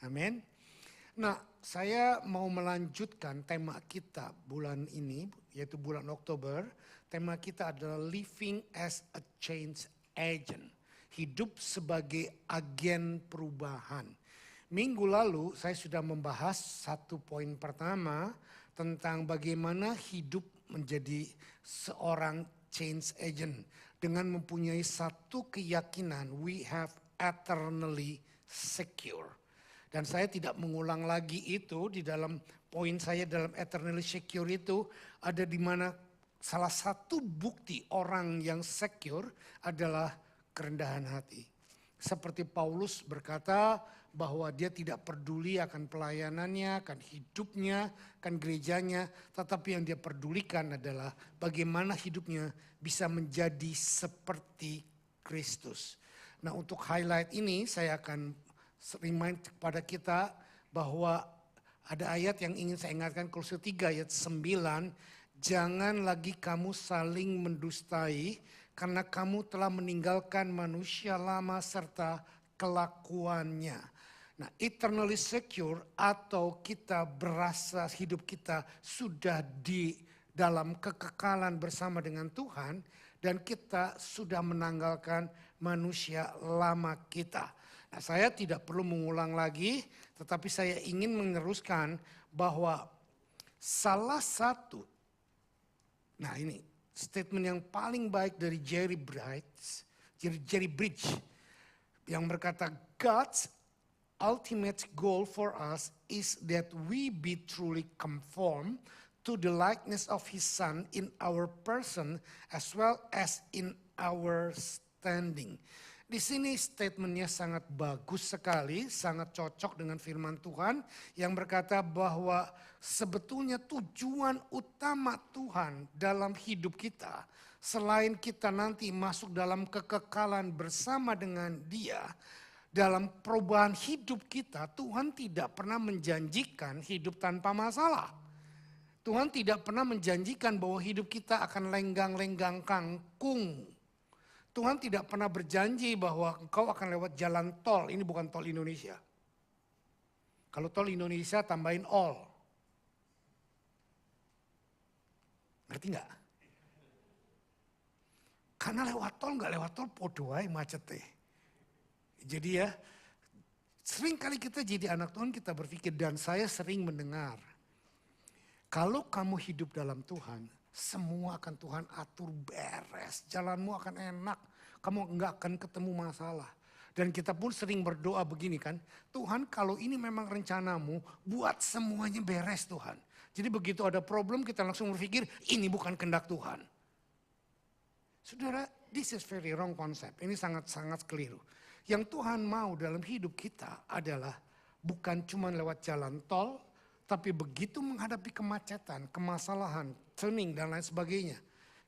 Amin. Nah, saya mau melanjutkan tema kita bulan ini, yaitu bulan Oktober. Tema kita adalah Living as a Change Agent. Hidup sebagai agen perubahan. Minggu lalu saya sudah membahas satu poin pertama tentang bagaimana hidup menjadi seorang change agent. Dengan mempunyai satu keyakinan, we have eternally secure. Dan saya tidak mengulang lagi itu di dalam poin saya dalam eternally secure itu ada di mana salah satu bukti orang yang secure adalah kerendahan hati. Seperti Paulus berkata bahwa dia tidak peduli akan pelayanannya, akan hidupnya, akan gerejanya. Tetapi yang dia pedulikan adalah bagaimana hidupnya bisa menjadi seperti Kristus. Nah, untuk highlight ini saya akan remind kepada kita bahwa ada ayat yang ingin saya ingatkan, Kolose 3 ayat 9. Jangan lagi kamu saling mendustai karena kamu telah meninggalkan manusia lama serta kelakuannya. Nah, eternally secure atau kita berasa hidup kita sudah di dalam kekekalan bersama dengan Tuhan dan kita sudah menanggalkan manusia lama kita. Nah, saya tidak perlu mengulang lagi, tetapi saya ingin meneruskan bahwa salah satu, nah ini statement yang paling baik dari Jerry Bridge yang berkata, God's ultimate goal for us is that we be truly conformed to the likeness of His Son in our person as well as in our standing. Di sini statementnya sangat bagus sekali, sangat cocok dengan firman Tuhan yang berkata bahwa sebetulnya tujuan utama Tuhan dalam hidup kita, selain kita nanti masuk dalam kekekalan bersama dengan Dia, dalam perubahan hidup kita, Tuhan tidak pernah menjanjikan hidup tanpa masalah. Tuhan tidak pernah menjanjikan bahwa hidup kita akan lenggang-lenggang kangkung. Tuhan tidak pernah berjanji bahwa engkau akan lewat jalan tol. Ini bukan tol Indonesia. Kalau tol Indonesia tambahin all. Ngerti nggak? Karena lewat tol nggak lewat tol podo ae macet teh. Jadi ya, sering kali kita jadi anak Tuhan kita berpikir dan saya sering mendengar. Kalau kamu hidup dalam Tuhan, semua akan Tuhan atur beres. Jalanmu akan enak. Kamu enggak akan ketemu masalah. Dan kita pun sering berdoa begini kan. Tuhan kalau ini memang rencanamu, buat semuanya beres Tuhan. Jadi begitu ada problem kita langsung berpikir ini bukan kehendak Tuhan. Saudara, this is very wrong concept. Ini sangat-sangat keliru. Yang Tuhan mau dalam hidup kita adalah bukan cuma lewat jalan tol, tapi begitu menghadapi kemacetan, kemasalahan, turning dan lain sebagainya,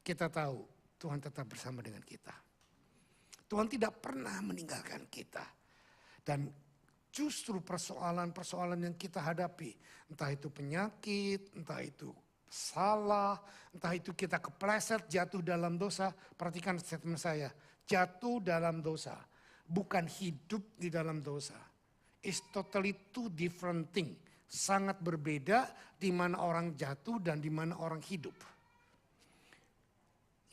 kita tahu Tuhan tetap bersama dengan kita. Tuhan tidak pernah meninggalkan kita. Dan justru persoalan-persoalan yang kita hadapi, entah itu penyakit, entah itu salah, entah itu kita kepleset, jatuh dalam dosa. Perhatikan statement saya, jatuh dalam dosa, bukan hidup di dalam dosa. It's totally two different thing. Sangat berbeda di mana orang jatuh dan di mana orang hidup.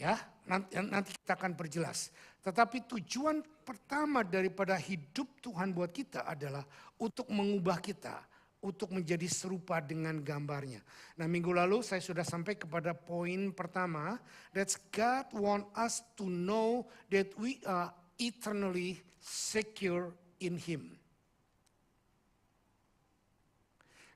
Ya, nanti kita akan perjelas. Tetapi tujuan pertama daripada hidup Tuhan buat kita adalah untuk mengubah kita, untuk menjadi serupa dengan gambarnya. Nah, minggu lalu saya sudah sampai kepada poin pertama, that God want us to know that we are eternally secure in Him.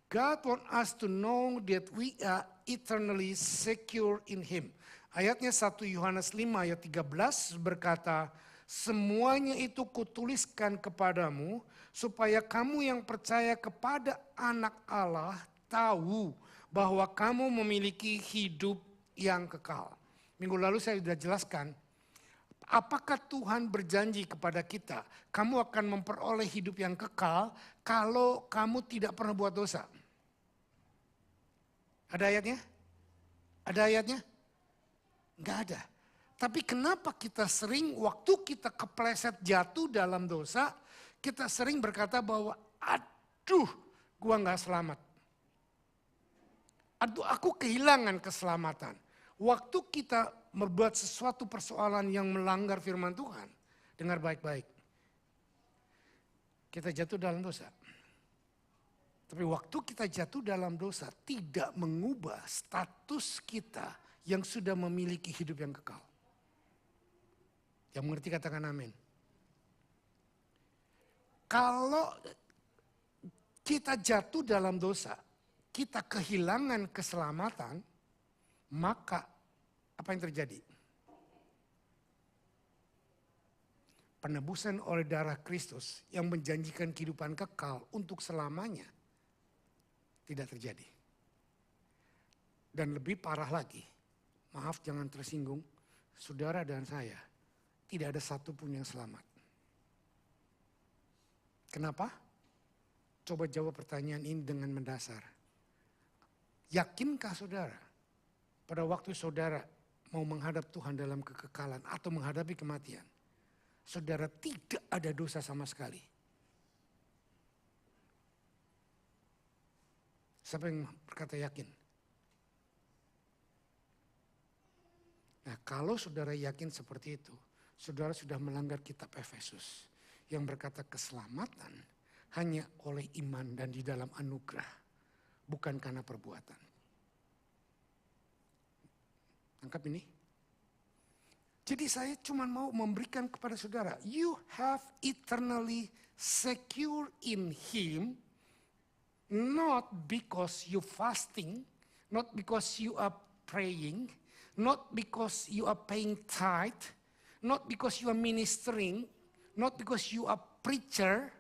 God want us to know that we are eternally secure in Him. Ayatnya 1 Yohanes 5 ayat 13 berkata, semuanya itu kutuliskan kepadamu supaya kamu yang percaya kepada Anak Allah tahu bahwa kamu memiliki hidup yang kekal. Minggu lalu saya sudah jelaskan, apakah Tuhan berjanji kepada kita, kamu akan memperoleh hidup yang kekal kalau kamu tidak pernah buat dosa? Ada ayatnya? Ada ayatnya? Enggak ada. Tapi kenapa kita sering waktu kita kepleset jatuh dalam dosa, kita sering berkata bahwa aduh gua nggak selamat. Aduh aku kehilangan keselamatan. Waktu kita membuat sesuatu persoalan yang melanggar firman Tuhan, dengar baik-baik. Kita jatuh dalam dosa. Tapi waktu kita jatuh dalam dosa tidak mengubah status kita yang sudah memiliki hidup yang kekal. Yang mengerti katakan amin. Kalau kita jatuh dalam dosa, kita kehilangan keselamatan, maka apa yang terjadi? Penebusan oleh darah Kristus yang menjanjikan kehidupan kekal untuk selamanya tidak terjadi. Dan lebih parah lagi, maaf jangan tersinggung, saudara dan saya tidak ada satupun yang selamat. Kenapa? Coba jawab pertanyaan ini dengan mendasar. Yakinkah saudara pada waktu saudara mau menghadap Tuhan dalam kekekalan atau menghadapi kematian, saudara tidak ada dosa sama sekali? Siapa yang berkata yakin? Nah, kalau saudara yakin seperti itu, saudara sudah melanggar kitab Efesus yang berkata keselamatan hanya oleh iman dan di dalam anugerah, bukan karena perbuatan. Tangkap ini? Jadi saya cuma mau memberikan kepada saudara, you have eternally secure in Him, not because you fasting, not because you are praying, not because you are paying tithe, not because you are ministering, not because you are preacher,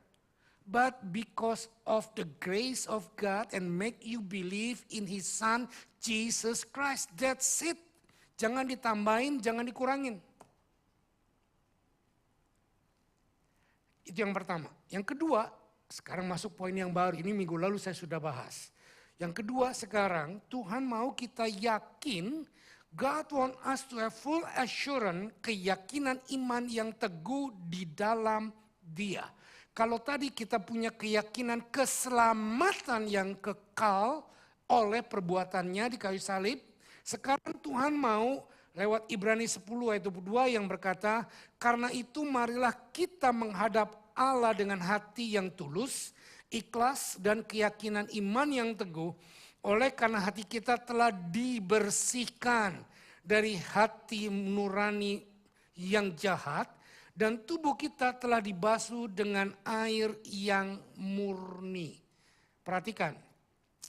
but because of the grace of God and make you believe in His Son, Jesus Christ. That's it. Jangan ditambahin, jangan dikurangin. Itu yang pertama. Yang kedua, sekarang masuk poin yang baru. Ini minggu lalu saya sudah bahas. Yang kedua sekarang, Tuhan mau kita yakin, God want us to have full assurance, keyakinan iman yang teguh di dalam Dia. Kalau tadi kita punya keyakinan keselamatan yang kekal oleh perbuatannya di kayu salib, sekarang Tuhan mau lewat Ibrani 10 ayat 22 yang berkata, karena itu marilah kita menghadap Allah dengan hati yang tulus, ikhlas dan keyakinan iman yang teguh, oleh karena hati kita telah dibersihkan dari hati nurani yang jahat, dan tubuh kita telah dibasuh dengan air yang murni. Perhatikan,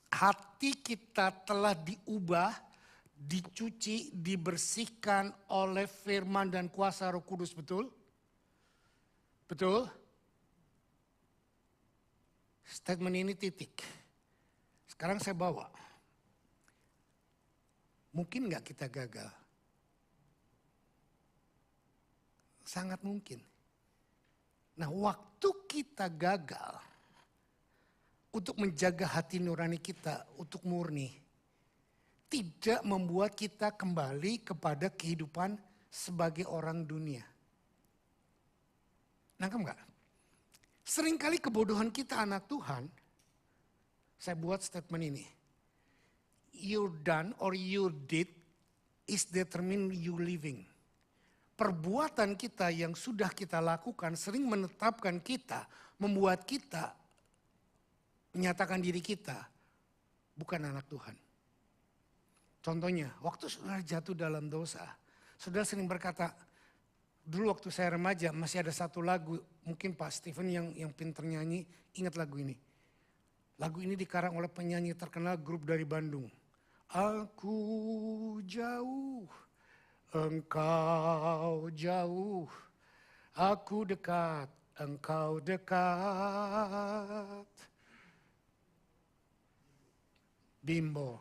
hati kita telah diubah, dicuci, dibersihkan oleh firman dan kuasa Roh Kudus, betul? Betul? Statement ini titik. Sekarang saya bawa. Mungkin gak kita gagal? Sangat mungkin. Nah, waktu kita gagal untuk menjaga hati nurani kita untuk murni, tidak membuat kita kembali kepada kehidupan sebagai orang dunia. Nangkep gak? Seringkali kebodohan kita anak Tuhan, saya buat statement ini. You done or you did is determine you living. Perbuatan kita yang sudah kita lakukan sering menetapkan kita, membuat kita menyatakan diri kita bukan anak Tuhan. Contohnya, waktu saudara jatuh dalam dosa, saudara sering berkata, dulu waktu saya remaja masih ada satu lagu, mungkin Pak Stephen yang pinter nyanyi, ingat lagu ini. Lagu ini dikarang oleh penyanyi terkenal grup dari Bandung. Aku jauh, engkau jauh, aku dekat, engkau dekat. Bimbo.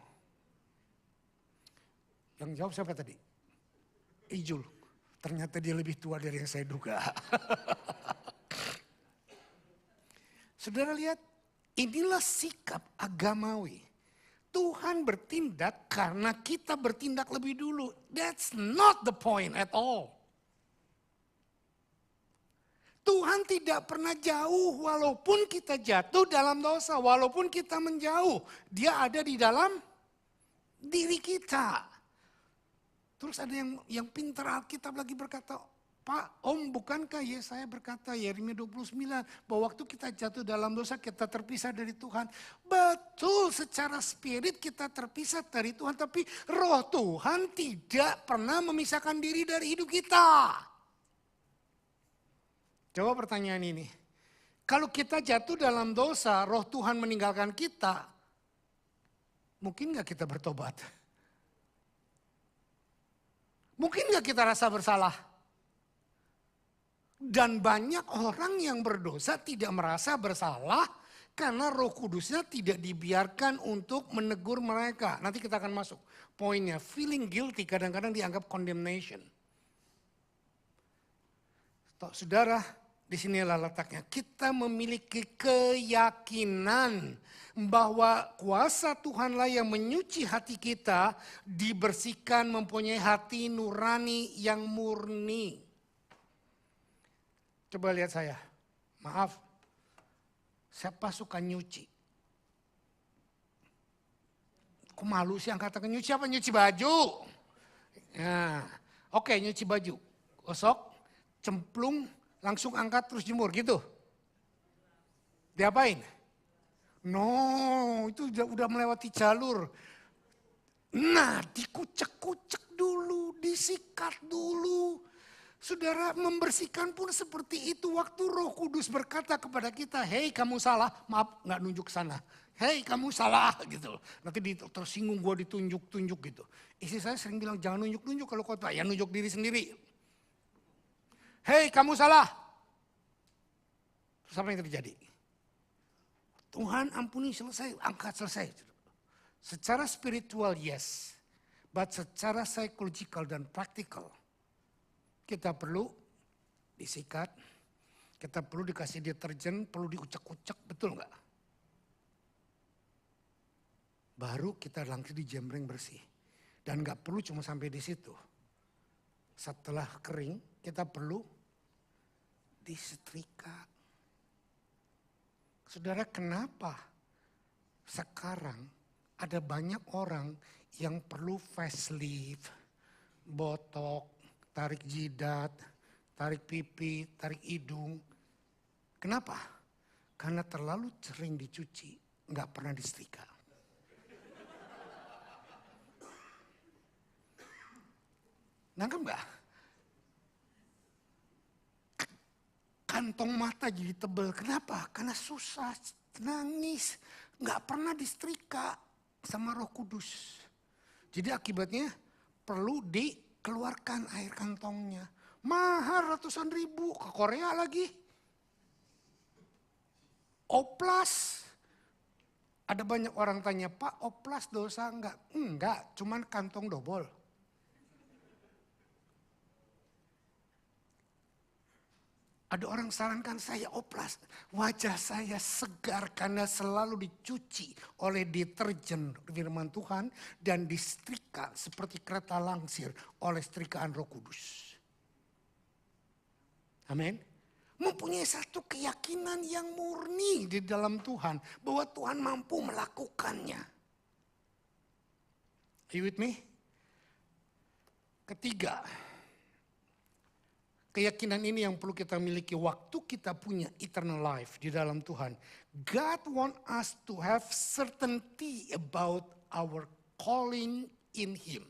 Yang jawab siapa tadi? Ijul. Ternyata dia lebih tua dari yang saya duga. Saudara lihat, inilah sikap agamawi. Tuhan bertindak karena kita bertindak lebih dulu. That's not the point at all. Tuhan tidak pernah jauh walaupun kita jatuh dalam dosa, walaupun kita menjauh. Dia ada di dalam diri kita. Terus ada yang pintar Alkitab lagi berkata, Pak, Om, bukankah Yesaya berkata, Yeremia 29, bahwa waktu kita jatuh dalam dosa kita terpisah dari Tuhan. Betul, secara spirit kita terpisah dari Tuhan, tapi roh Tuhan tidak pernah memisahkan diri dari hidup kita. Coba pertanyaan ini, kalau kita jatuh dalam dosa, roh Tuhan meninggalkan kita, mungkin gak kita bertobat? Mungkin gak kita rasa bersalah? Dan banyak orang yang berdosa tidak merasa bersalah karena Roh Kudusnya tidak dibiarkan untuk menegur mereka. Nanti kita akan masuk. Poinnya, feeling guilty kadang-kadang dianggap condemnation. Saudara, di sinilah letaknya. Kita memiliki keyakinan bahwa kuasa Tuhanlah yang menyuci hati kita, dibersihkan, mempunyai hati nurani yang murni. Coba lihat saya, maaf, siapa suka nyuci? Kok malu sih angkat tangan nyuci apa? Nyuci baju. Nah, oke, nyuci baju, gosok, cemplung, langsung angkat terus jemur gitu. Diapain? No, itu udah melewati jalur. Nah, dikucek-kucek dulu, disikat dulu. Saudara, membersihkan pun seperti itu. Waktu Roh Kudus berkata kepada kita, hei kamu salah, maaf gak nunjuk ke sana. Hei kamu salah gitu. Nanti tersinggung gue ditunjuk-tunjuk gitu. Istri saya sering bilang jangan nunjuk-nunjuk kalau khotbah, ya nunjuk diri sendiri. Hei kamu salah. Terus apa yang terjadi? Tuhan ampuni, selesai, angkat, selesai. Secara spiritual yes, but secara psychological dan praktikal kita perlu disikat, kita perlu dikasih deterjen, perlu diucek-ucek, betul nggak? Baru kita langsung dijembreng bersih. Dan nggak perlu cuma sampai di situ. Setelah kering, kita perlu disetrika. Saudara, kenapa sekarang ada banyak orang yang perlu facelift, botok, tarik jidat, tarik pipi, tarik hidung. Kenapa? Karena terlalu sering dicuci, nggak pernah disetrika. Nangkep nggak? Kantong mata jadi tebal. Kenapa? Karena susah, nangis, nggak pernah disetrika sama Roh Kudus. Jadi akibatnya perlu dikeluarkan air kantongnya. Mahal ratusan ribu, ke Korea lagi. Oplas. Ada banyak orang tanya, Pak oplas dosa enggak? Enggak, cuman kantong dobol. Ada orang sarankan saya oplas, wajah saya segar karena selalu dicuci oleh deterjen firman Tuhan dan disetrika seperti kereta langsir oleh setrikaan Roh Kudus. Amin. Mempunyai satu keyakinan yang murni di dalam Tuhan bahwa Tuhan mampu melakukannya. Are you with me? Ketiga, keyakinan ini yang perlu kita miliki waktu kita punya eternal life di dalam Tuhan. God want us to have certainty about our calling in Him.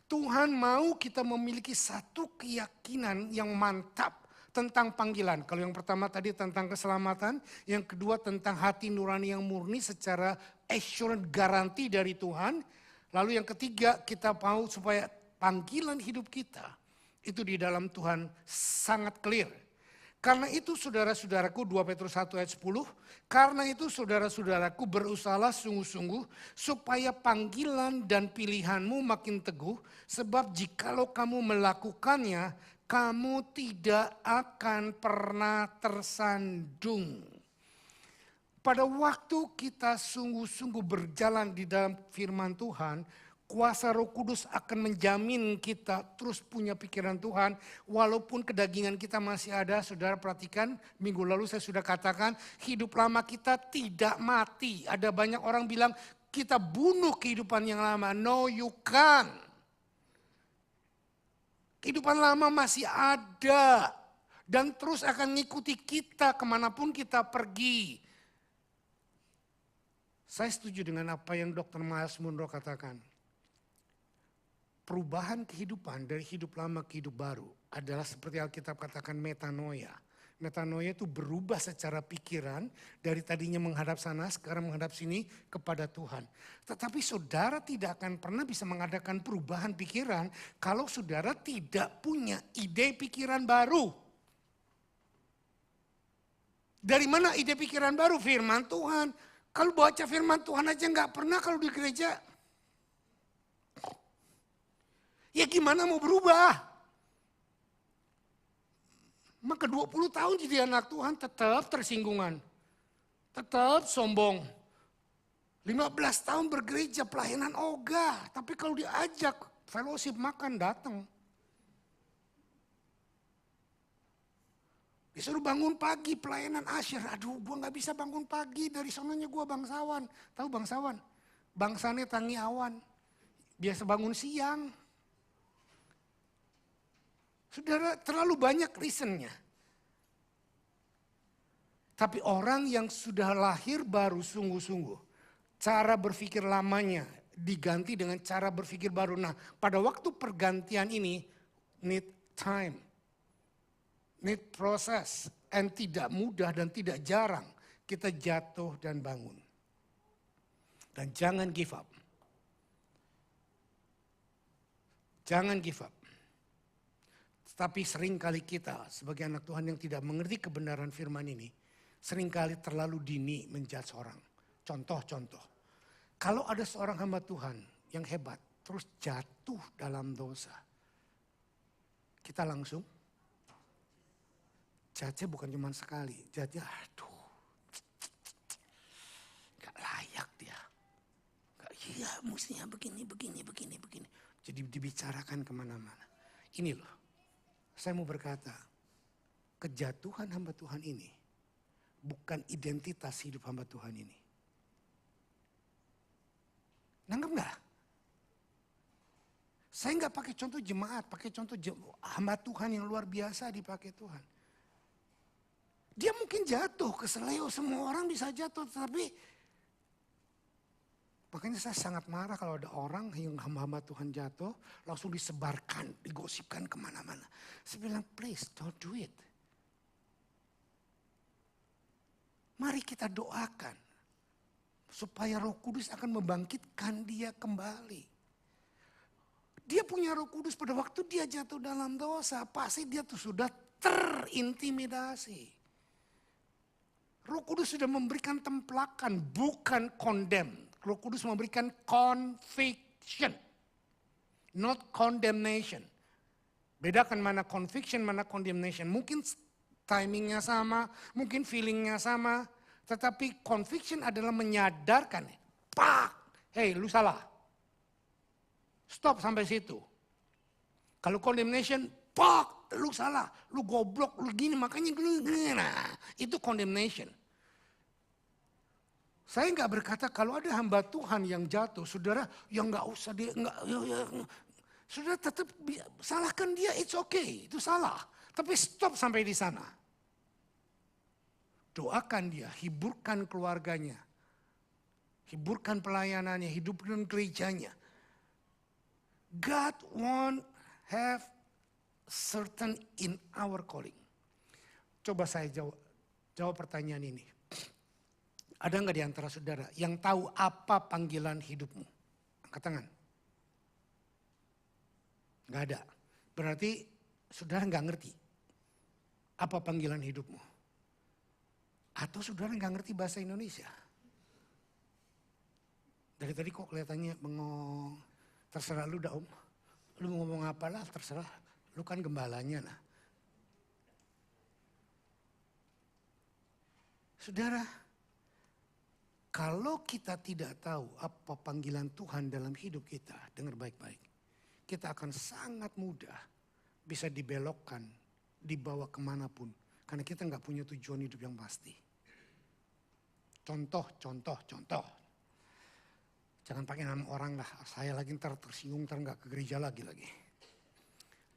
Tuhan mau kita memiliki satu keyakinan yang mantap tentang panggilan. Kalau yang pertama tadi tentang keselamatan, yang kedua tentang hati nurani yang murni secara assurance garanti dari Tuhan. Lalu yang ketiga kita mau supaya panggilan hidup kita itu di dalam Tuhan sangat clear. Karena itu saudara-saudaraku 2 Petrus 1 ayat 10. Karena itu saudara-saudaraku berusahalah sungguh-sungguh supaya panggilan dan pilihanmu makin teguh. Sebab jikalau kamu melakukannya, kamu tidak akan pernah tersandung. Pada waktu kita sungguh-sungguh berjalan di dalam firman Tuhan, Kuasa Roh Kudus akan menjamin kita terus punya pikiran Tuhan. Walaupun kedagingan kita masih ada, saudara perhatikan minggu lalu saya sudah katakan hidup lama kita tidak mati. Ada banyak orang bilang kita bunuh kehidupan yang lama. No, you can't. Kehidupan lama masih ada. Dan terus akan mengikuti kita kemanapun kita pergi. Saya setuju dengan apa yang Dr. Myles Munroe katakan. Perubahan kehidupan dari hidup lama ke hidup baru adalah seperti Alkitab katakan metanoia. Metanoia itu berubah secara pikiran dari tadinya menghadap sana sekarang menghadap sini kepada Tuhan. Tetapi saudara tidak akan pernah bisa mengadakan perubahan pikiran kalau saudara tidak punya ide pikiran baru. Dari mana ide pikiran baru? Firman Tuhan. Kalau baca firman Tuhan aja nggak pernah kalau di gereja. Ya gimana mau berubah? Maka 20 tahun jadi anak Tuhan tetap tersinggungan. Tetap sombong. 15 tahun bergereja pelayanan ogah. Tapi kalau diajak fellowship makan datang. Disuruh bangun pagi pelayanan asyir. Aduh gue gak bisa bangun pagi dari sononya gue bangsawan. Tahu bangsawan? Bangsanya tangi awan. Biasa bangun siang. Saudara terlalu banyak reasonnya. Tapi orang yang sudah lahir baru sungguh-sungguh. Cara berpikir lamanya diganti dengan cara berpikir baru. Nah pada waktu pergantian ini need time. Need proses. And tidak mudah dan tidak jarang kita jatuh dan bangun. Dan jangan give up. Jangan give up. Tapi seringkali kita sebagai anak Tuhan yang tidak mengerti kebenaran firman ini, seringkali terlalu dini menjudge orang. Contoh-contoh, kalau ada seorang hamba Tuhan yang hebat, terus jatuh dalam dosa, kita langsung judge bukan cuma sekali, judge aduh, gak layak dia. Iya mestinya begini. Jadi dibicarakan kemana-mana. Ini loh. Saya mau berkata, kejatuhan hamba Tuhan ini bukan identitas hidup hamba Tuhan ini. Nanggap gak? Saya gak pakai contoh jemaat, pakai contoh hamba Tuhan yang luar biasa dipakai Tuhan. Dia mungkin jatuh, keseleo, semua orang bisa jatuh, tapi makanya saya sangat marah kalau ada orang yang hamba-hamba Tuhan jatuh, langsung disebarkan, digosipkan kemana-mana. Saya bilang, please don't do it. Mari kita doakan, supaya Roh Kudus akan membangkitkan dia kembali. Dia punya Roh Kudus pada waktu dia jatuh dalam dosa, pasti dia tuh sudah terintimidasi. Roh Kudus sudah memberikan templakan, bukan condemn. Roh Kudus memberikan conviction, not condemnation. Bedakan mana conviction, mana condemnation. Mungkin timingnya sama, mungkin feelingnya sama. Tetapi conviction adalah menyadarkan. Pak, hey lu salah. Stop sampai situ. Kalau condemnation, pak lu salah. Lu goblok, lu gini makanya gini. Nah, itu condemnation. Saya nggak berkata kalau ada hamba Tuhan yang jatuh, saudara yang nggak usah dia saudara tetap salahkan dia, it's okay, itu salah. Tapi stop sampai di sana. Doakan dia, hiburkan keluarganya, hiburkan pelayanannya, hidupkan gerejanya. God want have certain in our calling. Coba saya jawab pertanyaan ini. Ada nggak di antara saudara yang tahu apa panggilan hidupmu? Angkat tangan. Nggak ada. Berarti saudara nggak ngerti apa panggilan hidupmu. Atau saudara nggak ngerti bahasa Indonesia. Dari tadi kok kelihatannya bengong. Terserah lu dah om. Lu mau ngomong apa lah terserah. Lu kan gembalanya lah. Saudara. Kalau kita tidak tahu apa panggilan Tuhan dalam hidup kita, dengar baik-baik. Kita akan sangat mudah bisa dibelokkan, dibawa kemanapun. Karena kita nggak punya tujuan hidup yang pasti. Contoh. Jangan pakai nama orang lah, saya lagi ntar tersinggung, ntar nggak ke gereja lagi.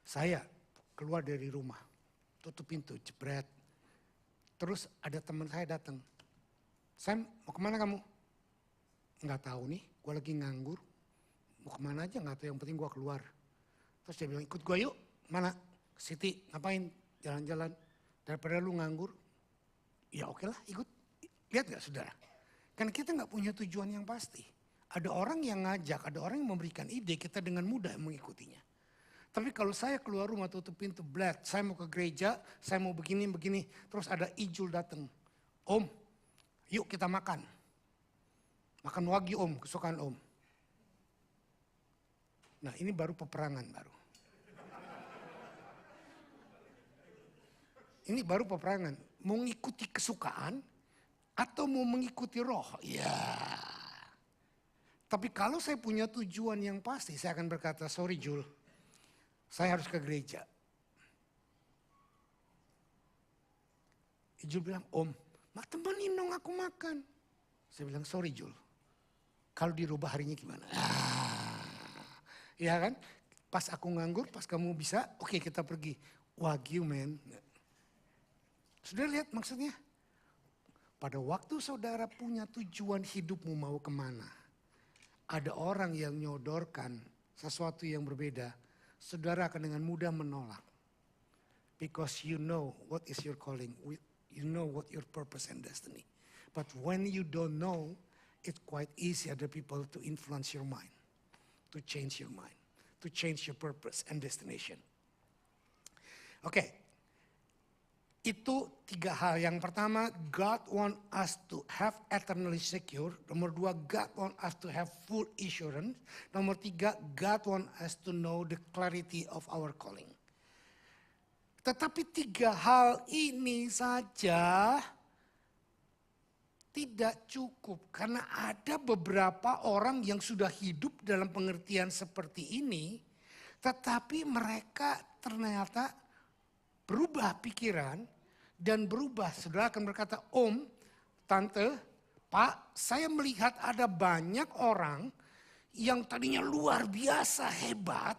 Saya keluar dari rumah, tutup pintu, jebret. Terus ada teman saya datang. Sam, mau kemana kamu? Nggak tahu nih, gue lagi nganggur. Mau kemana aja nggak tahu, yang penting gue keluar. Terus dia bilang, ikut gue yuk. Mana? Ke City, ngapain? Jalan-jalan. Daripada lu nganggur, ya oke lah ikut. Lihat gak saudara? Karena kita nggak punya tujuan yang pasti. Ada orang yang ngajak, ada orang yang memberikan ide, kita dengan mudah mengikutinya. Tapi kalau saya keluar rumah tutup pintu, blad, saya mau ke gereja, saya mau begini, terus ada Ijul datang. Om, yuk kita makan. Makan wagyu om, kesukaan om. Nah ini baru peperangan baru. Ini baru peperangan. Mau ngikuti kesukaan atau mau mengikuti roh? Ya. Tapi kalau saya punya tujuan yang pasti, saya akan berkata, sorry Jul, saya harus ke gereja. Jul bilang, om, temenin dong aku makan. Saya bilang, sorry Jul, kalau dirubah harinya gimana? Ya kan, pas aku nganggur, pas kamu bisa, oke kita pergi. Wagyu men. Sudah lihat maksudnya? Pada waktu saudara punya tujuan hidupmu mau kemana. Ada orang yang nyodorkan sesuatu yang berbeda. Saudara akan dengan mudah menolak. Because you know what is your calling. You know what your purpose and destiny. But when you don't know, it's quite easy other people to influence your mind. To change your mind. To change your purpose and destination. Oke. Itu 3 hal. Yang pertama, God want us to have eternally secure. Nomor 2, God want us to have full assurance. Nomor 3, God want us to know the clarity of our calling. Tetapi 3 hal ini saja tidak cukup. Karena ada beberapa orang yang sudah hidup dalam pengertian seperti ini. Tetapi mereka ternyata berubah pikiran. Dan berubah, saudara akan berkata, om, tante, pak, saya melihat ada banyak orang yang tadinya luar biasa hebat,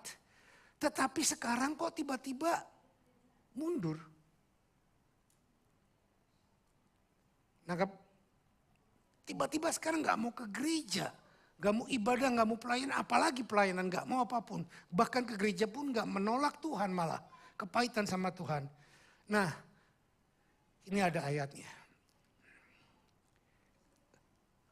tetapi sekarang kok tiba-tiba mundur. Nah, tiba-tiba sekarang gak mau ke gereja, gak mau ibadah, gak mau pelayanan, apalagi pelayanan, gak mau apapun. Bahkan ke gereja pun gak menolak Tuhan malah, kepahitan sama Tuhan. Nah, ini ada ayatnya.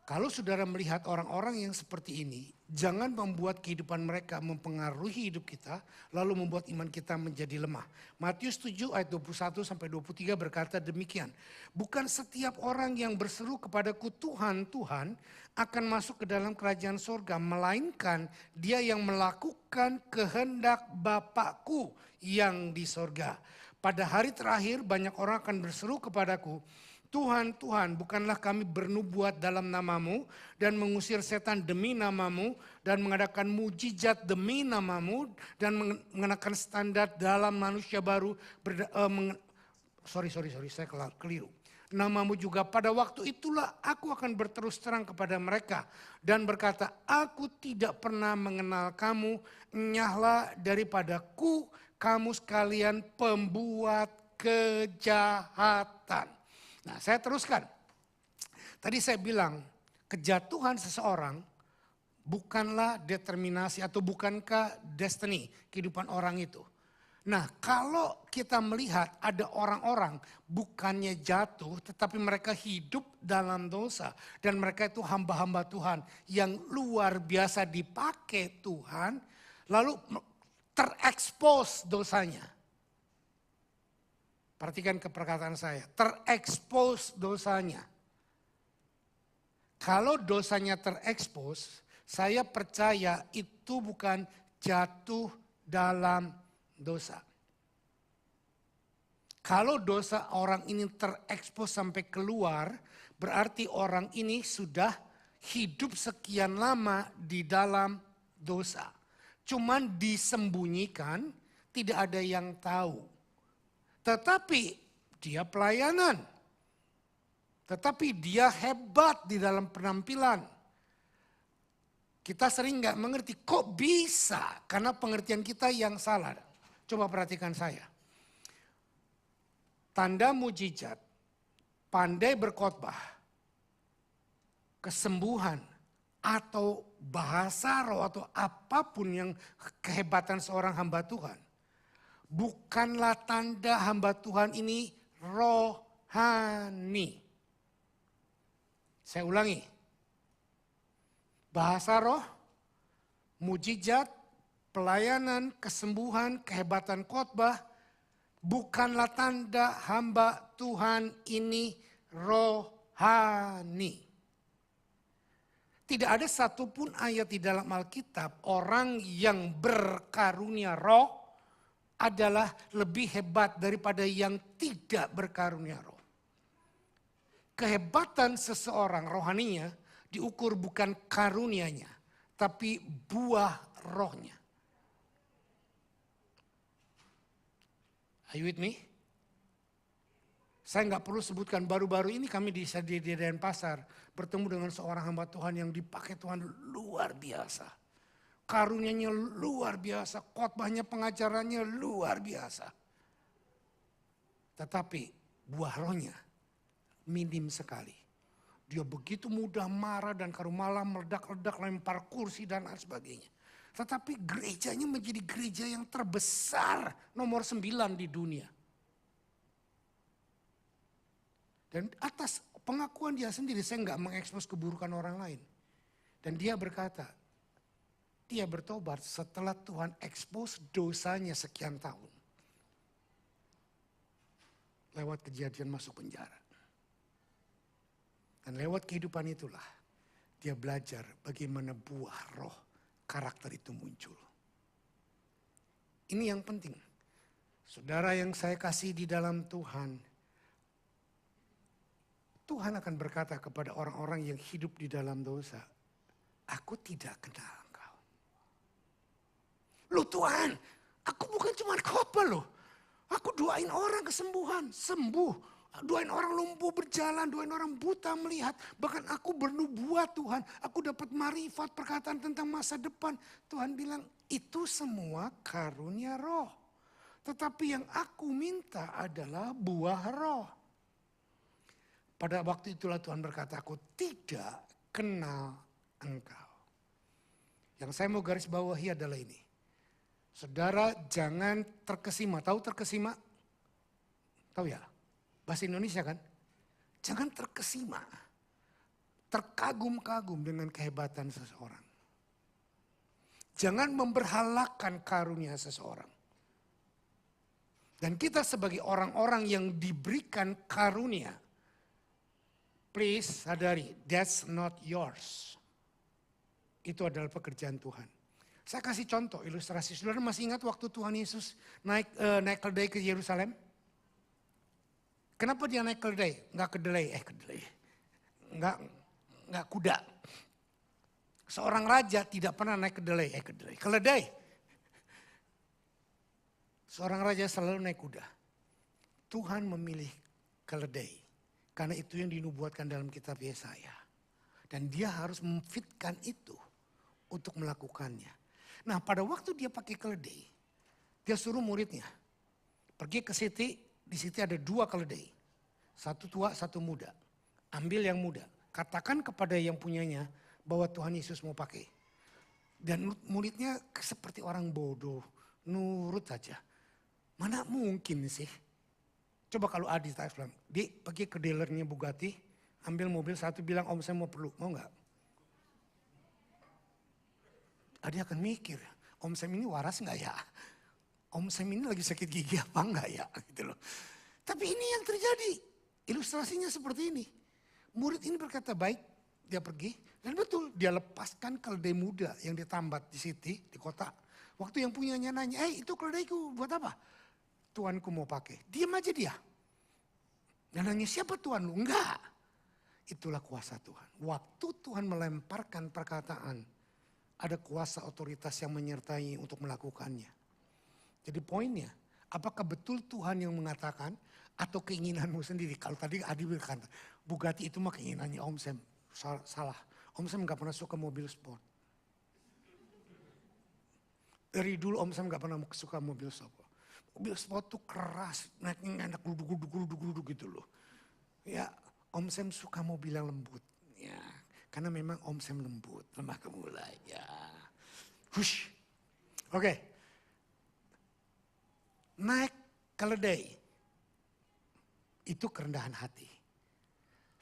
Kalau saudara melihat orang-orang yang seperti ini, jangan membuat kehidupan mereka mempengaruhi hidup kita, lalu membuat iman kita menjadi lemah. Matius 7 ayat 21 sampai 23 berkata demikian. Bukan setiap orang yang berseru kepadaku Tuhan, Tuhan akan masuk ke dalam kerajaan sorga, melainkan dia yang melakukan kehendak Bapakku yang di sorga. Pada hari terakhir banyak orang akan berseru kepadaku, Tuhan, Tuhan, bukanlah kami bernubuat dalam namamu dan mengusir setan demi namamu dan mengadakan mujizat demi namamu dan mengenakan standar dalam manusia baru. Sorry, saya keliru. Namamu juga pada waktu itulah aku akan berterus terang kepada mereka dan berkata, aku tidak pernah mengenal kamu, enyahlah daripadaku kamu sekalian pembuat kejahatan. Nah, saya teruskan. Tadi saya bilang, kejatuhan seseorang bukanlah determinasi atau bukankah destiny kehidupan orang itu. Nah, kalau kita melihat ada orang-orang bukannya jatuh tetapi mereka hidup dalam dosa. Dan mereka itu hamba-hamba Tuhan yang luar biasa dipakai Tuhan. Lalu terekspos dosanya. Perhatikan perkataan saya, terekspos dosanya. Kalau dosanya terekspos, saya percaya itu bukan jatuh dalam dosa. Kalau dosa orang ini terekspos sampai keluar, berarti orang ini sudah hidup sekian lama di dalam dosa. Cuman disembunyikan, tidak ada yang tahu. Tetapi dia pelayanan. Tetapi dia hebat di dalam penampilan. Kita sering nggak mengerti, kok bisa? Karena pengertian kita yang salah. Coba perhatikan saya. Tanda mujizat, pandai berkhotbah, kesembuhan, atau bahasa roh atau apapun yang kehebatan seorang hamba Tuhan. Bukanlah tanda hamba Tuhan ini rohani. Saya ulangi. Bahasa roh, mujizat, pelayanan, kesembuhan, kehebatan khotbah, bukanlah tanda hamba Tuhan ini rohani. Tidak ada satupun ayat di dalam Alkitab orang yang berkarunia roh adalah lebih hebat daripada yang tidak berkarunia roh. Kehebatan seseorang rohaninya diukur bukan karunianya, tapi buah rohnya. Are you with me? Saya nggak perlu sebutkan, baru-baru ini kami di Denpasar bertemu dengan seorang hamba Tuhan yang dipakai Tuhan luar biasa. Karunianya luar biasa, khotbahnya, pengajarannya luar biasa. Tetapi buah rohnya minim sekali. Dia begitu mudah marah dan kalau malam meledak-ledak, lempar kursi dan lain sebagainya. Tetapi gerejanya menjadi gereja yang terbesar nomor 9 di dunia. Dan atas pengakuan dia sendiri, saya nggak mengekspos keburukan orang lain. Dan dia berkata, dia bertobat setelah Tuhan ekspos dosanya sekian tahun. Lewat kejadian masuk penjara. Dan lewat kehidupan itulah dia belajar bagaimana buah roh karakter itu muncul. Ini yang penting. Saudara yang saya kasih di dalam Tuhan. Tuhan akan berkata kepada orang-orang yang hidup di dalam dosa. Aku tidak kenal engkau. Loh Tuhan, aku bukan cuma khotbah loh. Aku doain orang kesembuhan, sembuh. Doain orang lumpuh berjalan, doain orang buta melihat. Bahkan aku bernubuat Tuhan, aku dapat marifat perkataan tentang masa depan. Tuhan bilang itu semua karunia roh. Tetapi yang aku minta adalah buah roh. Pada waktu itulah Tuhan berkata, aku tidak kenal engkau. Yang saya mau garis bawahi adalah ini. Saudara jangan terkesima, tahu terkesima? Tahu ya? Bahasa Indonesia kan? Jangan terkesima, terkagum-kagum dengan kehebatan seseorang. Jangan memberhalakan karunia seseorang. Dan kita sebagai orang-orang yang diberikan karunia, please sadari, that's not yours. Itu adalah pekerjaan Tuhan. Saya kasih contoh, ilustrasi. Saudara masih ingat waktu Tuhan Yesus naik keledai ke Yerusalem? Kenapa dia naik keledai? Kedelai. Enggak kuda. Seorang raja tidak pernah naik keledai. Seorang raja selalu naik kuda. Tuhan memilih keledai. Karena itu yang dinubuatkan dalam kitab Yesaya. Dan dia harus memfitkan itu untuk melakukannya. Nah pada waktu dia pakai keledai, dia suruh muridnya pergi ke Siti. Di situ ada 2 keledai. Satu tua, satu muda. Ambil yang muda. Katakan kepada yang punyanya bahwa Tuhan Yesus mau pakai. Dan muridnya seperti orang bodoh. Nurut saja. Mana mungkin sih. Coba kalau Adi bilang, dia pergi ke dealernya Bugatti. Ambil mobil satu bilang om saya mau perlu. Mau gak? Adi akan mikir. Om Sam ini waras gak ya? Om Sam ini lagi sakit gigi apa enggak ya? Gitu loh. Tapi ini yang terjadi. Ilustrasinya seperti ini. Murid ini berkata baik, dia pergi. Dan betul, dia lepaskan keledai muda yang ditambat di Siti, di kota. Waktu yang punyanya nanya, itu keledaiku buat apa? Tuanku mau pakai. Diam aja dia. Dan nanya, siapa Tuan lu? Enggak. itulah kuasa Tuhan. Waktu Tuhan melemparkan perkataan, ada kuasa otoritas yang menyertai untuk melakukannya. Jadi poinnya, apakah betul Tuhan yang mengatakan atau keinginanmu sendiri? Kalau tadi Adi berkata, Bugatti itu mah keinginannya Om Sam. Salah, Om Sam gak pernah suka mobil sport. Dari dulu Om Sam gak pernah suka mobil sport. Mobil sport tuh keras, naiknya enak gluduk gitu loh. Ya, Om Sam suka mobil yang lembut. Ya, karena memang Om Sam lembut, lemah gemulai. Ya, hush. Oke. Naik keledai. Itu kerendahan hati.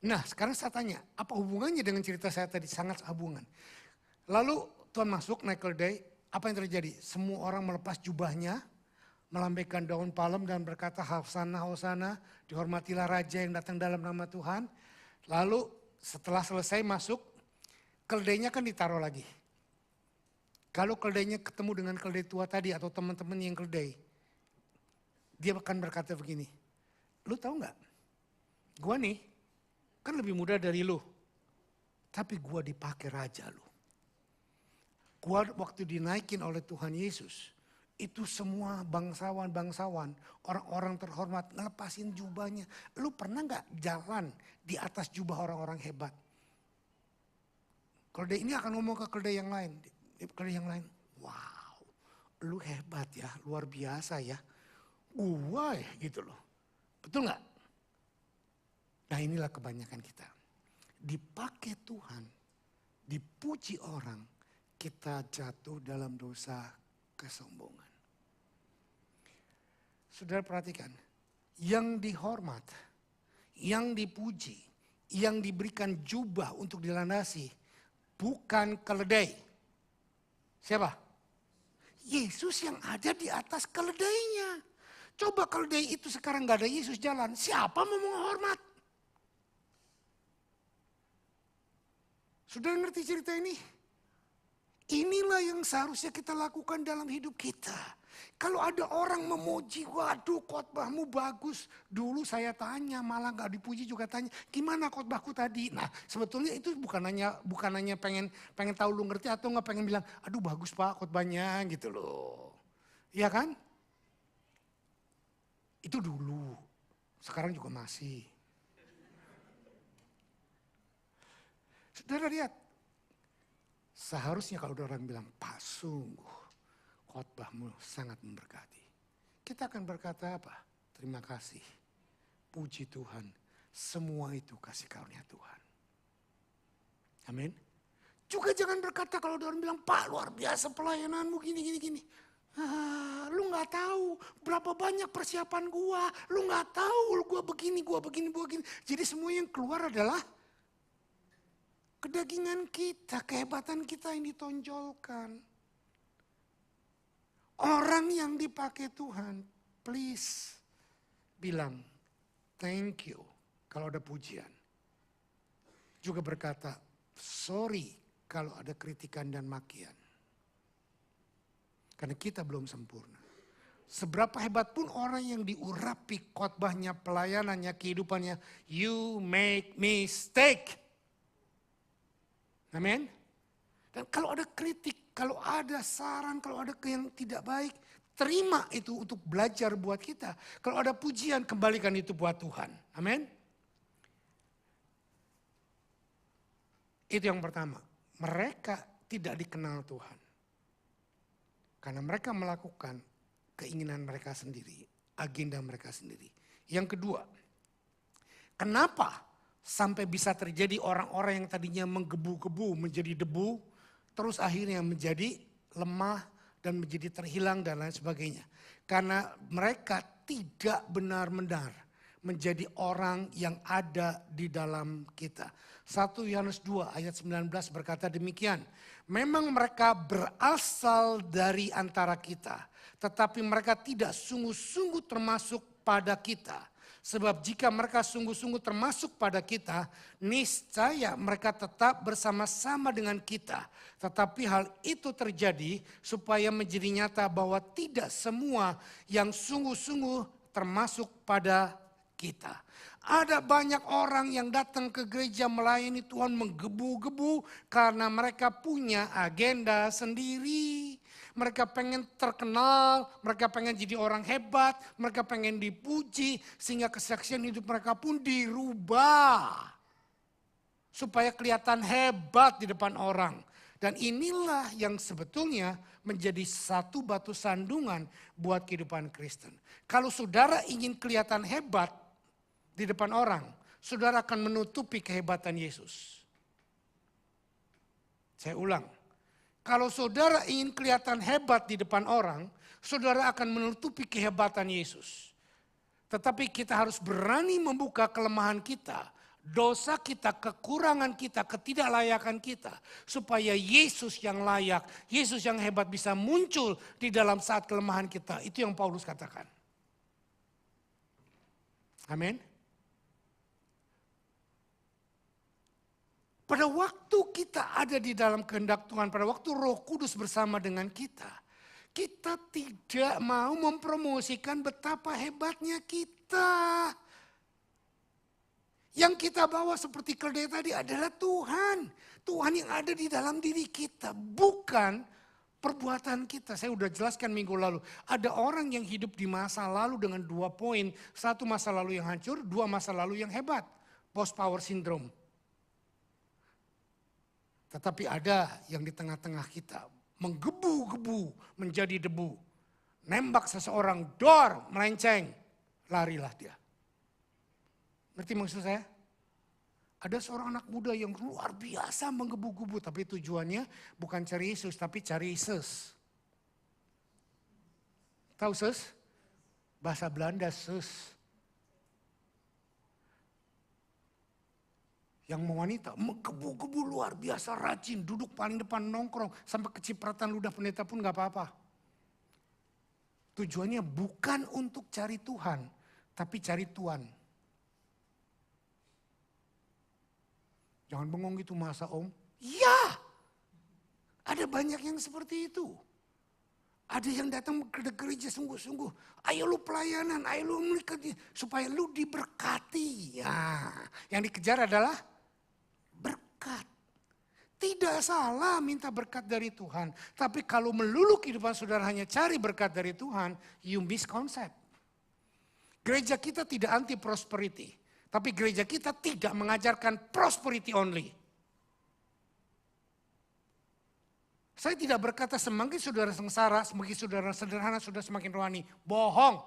Nah, sekarang saya tanya, apa hubungannya dengan cerita saya tadi? Sangat hubungan. Lalu Tuhan masuk naik keledai, apa yang terjadi? Semua orang melepas jubahnya, melambaikan daun palem dan berkata, Hosana, Hosana, dihormatilah Raja yang datang dalam nama Tuhan. Lalu setelah selesai masuk, keledainya kan ditaruh lagi. Kalau keledainya ketemu dengan keledai tua tadi atau teman-teman yang keledai, dia akan berkata begini, lu tahu nggak? Gua nih kan lebih muda dari lu, tapi gua dipakai raja lu. Gua waktu dinaikin oleh Tuhan Yesus, itu semua bangsawan-bangsawan, orang-orang terhormat ngelepasin jubahnya. Lu pernah nggak jalan di atas jubah orang-orang hebat? Keledai ini akan ngomong ke keledai yang lain. Keledai yang lain, wow, lu hebat ya, luar biasa ya. Gua gitu loh. Betul nggak? Nah inilah kebanyakan kita. Dipakai Tuhan, dipuji orang, kita jatuh dalam dosa kesombongan. Saudara perhatikan, yang dihormat, yang dipuji, yang diberikan jubah untuk dilandasi, bukan keledai. Siapa? Yesus yang ada di atas keledainya. Coba keledai itu sekarang gak ada Yesus jalan, siapa mau menghormat? Sudah ngerti cerita ini? Inilah yang seharusnya kita lakukan dalam hidup kita. Kalau ada orang memuji, waduh khotbahmu bagus. Dulu saya tanya, malah gak dipuji juga tanya, gimana khotbahku tadi? Nah sebetulnya itu bukan hanya pengen tahu lu ngerti atau gak pengen bilang, aduh bagus pak khotbahnya gitu loh. Iya kan? Itu dulu, sekarang juga masih. Saudara lihat, seharusnya kalau ada orang bilang, Pak sungguh khotbahmu sangat memberkati. Kita akan berkata apa? Terima kasih, puji Tuhan, semua itu kasih karunia Tuhan. Amin. Juga jangan berkata kalau ada orang bilang, Pak luar biasa pelayananmu gini. Lu gak tahu berapa banyak persiapan gua. Lu gak tahu gua begini. Jadi semua yang keluar adalah kedagingan kita, kehebatan kita yang ditonjolkan. Orang yang dipakai Tuhan, please bilang thank you kalau ada pujian. Juga berkata sorry kalau ada kritikan dan makian. Karena kita belum sempurna. Seberapa hebat pun orang yang diurapi khotbahnya, pelayanannya, kehidupannya, you make mistake. Amin. Dan kalau ada kritik, kalau ada saran, kalau ada yang tidak baik, terima itu untuk belajar buat kita. Kalau ada pujian, kembalikan itu buat Tuhan. Amin. Itu yang pertama. Mereka tidak dikenal Tuhan. Karena mereka melakukan keinginan mereka sendiri, agenda mereka sendiri. Yang kedua, kenapa sampai bisa terjadi orang-orang yang tadinya menggebu-gebu menjadi debu, terus akhirnya menjadi lemah dan menjadi terhilang dan lain sebagainya. Karena mereka tidak benar-benar menjadi orang yang ada di dalam kita. 1 Yohanes 2 ayat 19 berkata demikian. Memang mereka berasal dari antara kita, tetapi mereka tidak sungguh-sungguh termasuk pada kita. Sebab jika mereka sungguh-sungguh termasuk pada kita, niscaya mereka tetap bersama-sama dengan kita. Tetapi hal itu terjadi supaya menjadi nyata bahwa tidak semua yang sungguh-sungguh termasuk pada kita. Ada banyak orang yang datang ke gereja melayani Tuhan menggebu-gebu karena mereka punya agenda sendiri. Mereka pengen terkenal, mereka pengen jadi orang hebat, mereka pengen dipuji sehingga kesaksian hidup mereka pun dirubah. Supaya kelihatan hebat di depan orang. Dan inilah yang sebetulnya menjadi satu batu sandungan buat kehidupan Kristen. Kalau saudara ingin kelihatan hebat di depan orang, saudara akan menutupi kehebatan Yesus. Saya ulang, kalau saudara ingin kelihatan hebat di depan orang, saudara akan menutupi kehebatan Yesus. Tetapi kita harus berani membuka kelemahan kita, dosa kita, kekurangan kita, ketidaklayakan kita. Supaya Yesus yang layak, Yesus yang hebat bisa muncul di dalam saat kelemahan kita. Itu yang Paulus katakan. Amin. Pada waktu kita ada di dalam kehendak Tuhan, pada waktu Roh Kudus bersama dengan kita tidak mau mempromosikan betapa hebatnya kita. Yang kita bawa seperti keledai tadi adalah Tuhan. Tuhan yang ada di dalam diri kita, bukan perbuatan kita. Saya sudah jelaskan minggu lalu. Ada orang yang hidup di masa lalu dengan 2 poin. 1 masa lalu yang hancur, 2 masa lalu yang hebat. Post power syndrome. Tetapi ada yang di tengah-tengah kita menggebu-gebu menjadi debu. Nembak seseorang, dor, melenceng, larilah dia. Ngerti maksud saya? Ada seorang anak muda yang luar biasa menggebu-gebu, tapi tujuannya bukan cari Yesus, tapi cari ses. Tahu ses? Bahasa Belanda ses. Yang wanita menggebu-gebu luar biasa rajin, duduk paling depan nongkrong, sampai kecipratan ludah pendeta pun gak apa-apa. Tujuannya bukan untuk cari Tuhan, tapi cari tuan. Jangan bengong gitu masa om. Ya, ada banyak yang seperti itu. Ada yang datang ke gereja sungguh-sungguh. Ayo lu pelayanan, ayo lu menikah supaya lu diberkati. Ya, yang dikejar adalah berkat. Tidak salah minta berkat dari Tuhan. Tapi kalau melulu kehidupan saudara hanya cari berkat dari Tuhan, you miss concept. Gereja kita tidak anti prosperity. Tapi gereja kita tidak mengajarkan prosperity only. Saya tidak berkata semakin saudara sengsara, semakin saudara sederhana, sudah semakin rohani. Bohong.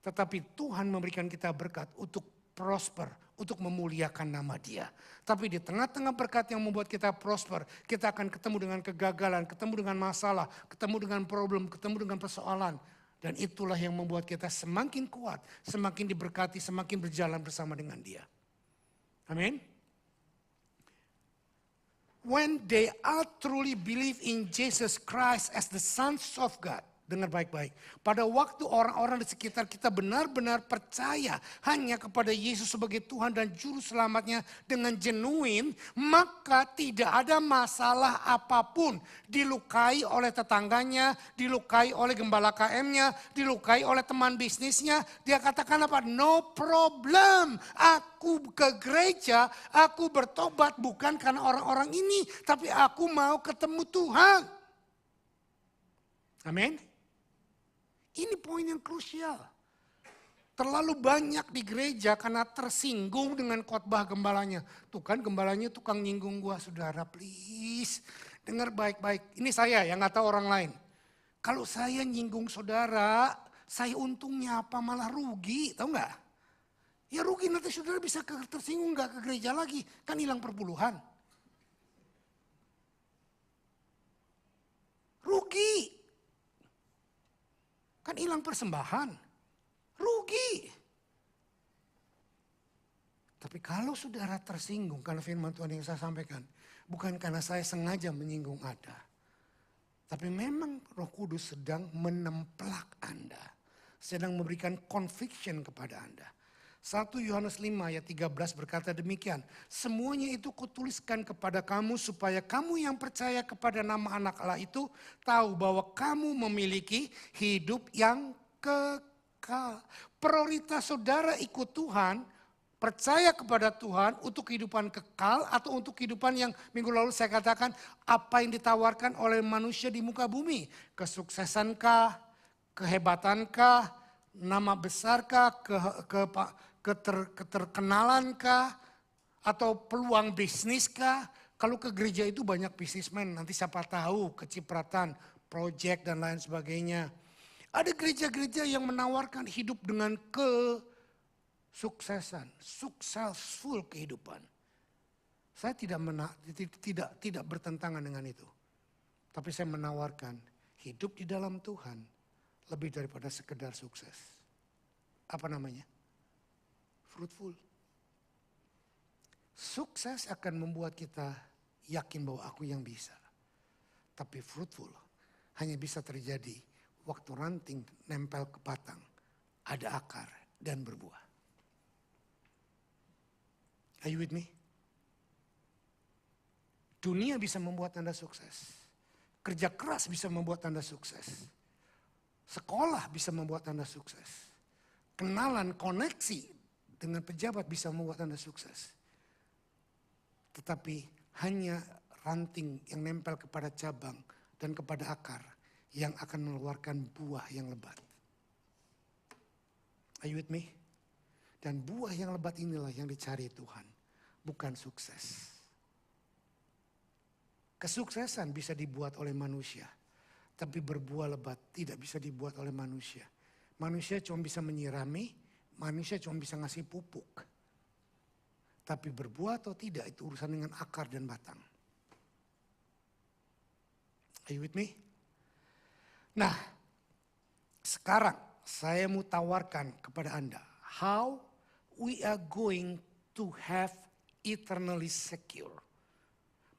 Tetapi Tuhan memberikan kita berkat untuk prosper, untuk memuliakan nama Dia. Tapi di tengah-tengah berkat yang membuat kita prosper, kita akan ketemu dengan kegagalan, ketemu dengan masalah, ketemu dengan problem, ketemu dengan persoalan. Dan itulah yang membuat kita semakin kuat, semakin diberkati, semakin berjalan bersama dengan Dia. Amin. When they all truly believe in Jesus Christ as the sons of God. Dengar baik-baik. Pada waktu orang-orang di sekitar kita benar-benar percaya hanya kepada Yesus sebagai Tuhan dan Juru Selamatnya dengan genuine, maka tidak ada masalah apapun. Dilukai oleh tetangganya, dilukai oleh gembala KM-nya, dilukai oleh teman bisnisnya. Dia katakan apa? No problem. Aku ke gereja, aku bertobat bukan karena orang-orang ini, tapi aku mau ketemu Tuhan. Amin. Ini poin yang krusial. Terlalu banyak di gereja karena tersinggung dengan khotbah gembalanya. Tuh kan gembalanya tukang nyinggung gua, saudara, please. Dengar baik-baik. Ini saya yang gak tahu orang lain. Kalau saya nyinggung saudara, saya untungnya apa, malah rugi, tahu gak? Ya rugi, nanti saudara bisa tersinggung gak ke gereja lagi. Kan hilang perpuluhan. Rugi. Kan hilang persembahan, rugi. Tapi kalau saudara tersinggung karena firman Tuhan yang saya sampaikan, bukan karena saya sengaja menyinggung Anda. Tapi memang Roh Kudus sedang menemplak Anda, sedang memberikan conviction kepada Anda. 1 Yohanes 5 ayat 13 berkata demikian. Semuanya itu kutuliskan kepada kamu supaya kamu yang percaya kepada nama anak Allah itu tahu bahwa kamu memiliki hidup yang kekal. kekal. Prioritas saudara ikut Tuhan, percaya kepada Tuhan untuk kehidupan kekal atau untuk kehidupan yang minggu lalu saya katakan apa yang ditawarkan oleh manusia di muka bumi. Kesuksesankah, kehebatankah, nama besarkah, keterkenalankah, atau peluang bisniskah. Kalau ke gereja itu banyak bisnismen, nanti siapa tahu kecipratan, proyek dan lain sebagainya. Ada gereja-gereja yang menawarkan hidup dengan kesuksesan, successful kehidupan. Saya tidak bertentangan dengan itu. Tapi saya menawarkan hidup di dalam Tuhan lebih daripada sekedar sukses. Apa namanya? Fruitful. Sukses akan membuat kita yakin bahwa aku yang bisa. Tapi fruitful hanya bisa terjadi waktu ranting nempel ke batang, ada akar dan berbuah. Are you with me? Dunia bisa membuat Anda sukses. Kerja keras bisa membuat Anda sukses. Sekolah bisa membuat Anda sukses. Kenalan, koneksi dengan pejabat bisa membuat Anda sukses. Tetapi hanya ranting yang nempel kepada cabang dan kepada akar yang akan mengeluarkan buah yang lebat. Are you with me? Dan buah yang lebat inilah yang dicari Tuhan, bukan sukses. Kesuksesan bisa dibuat oleh manusia, tapi berbuah lebat tidak bisa dibuat oleh manusia. Manusia cuma bisa menyirami, manusia cuma bisa ngasih pupuk. Tapi berbuah atau tidak itu urusan dengan akar dan batang. Are you with me? Nah, sekarang saya mau tawarkan kepada Anda. How we are going to have eternally secure.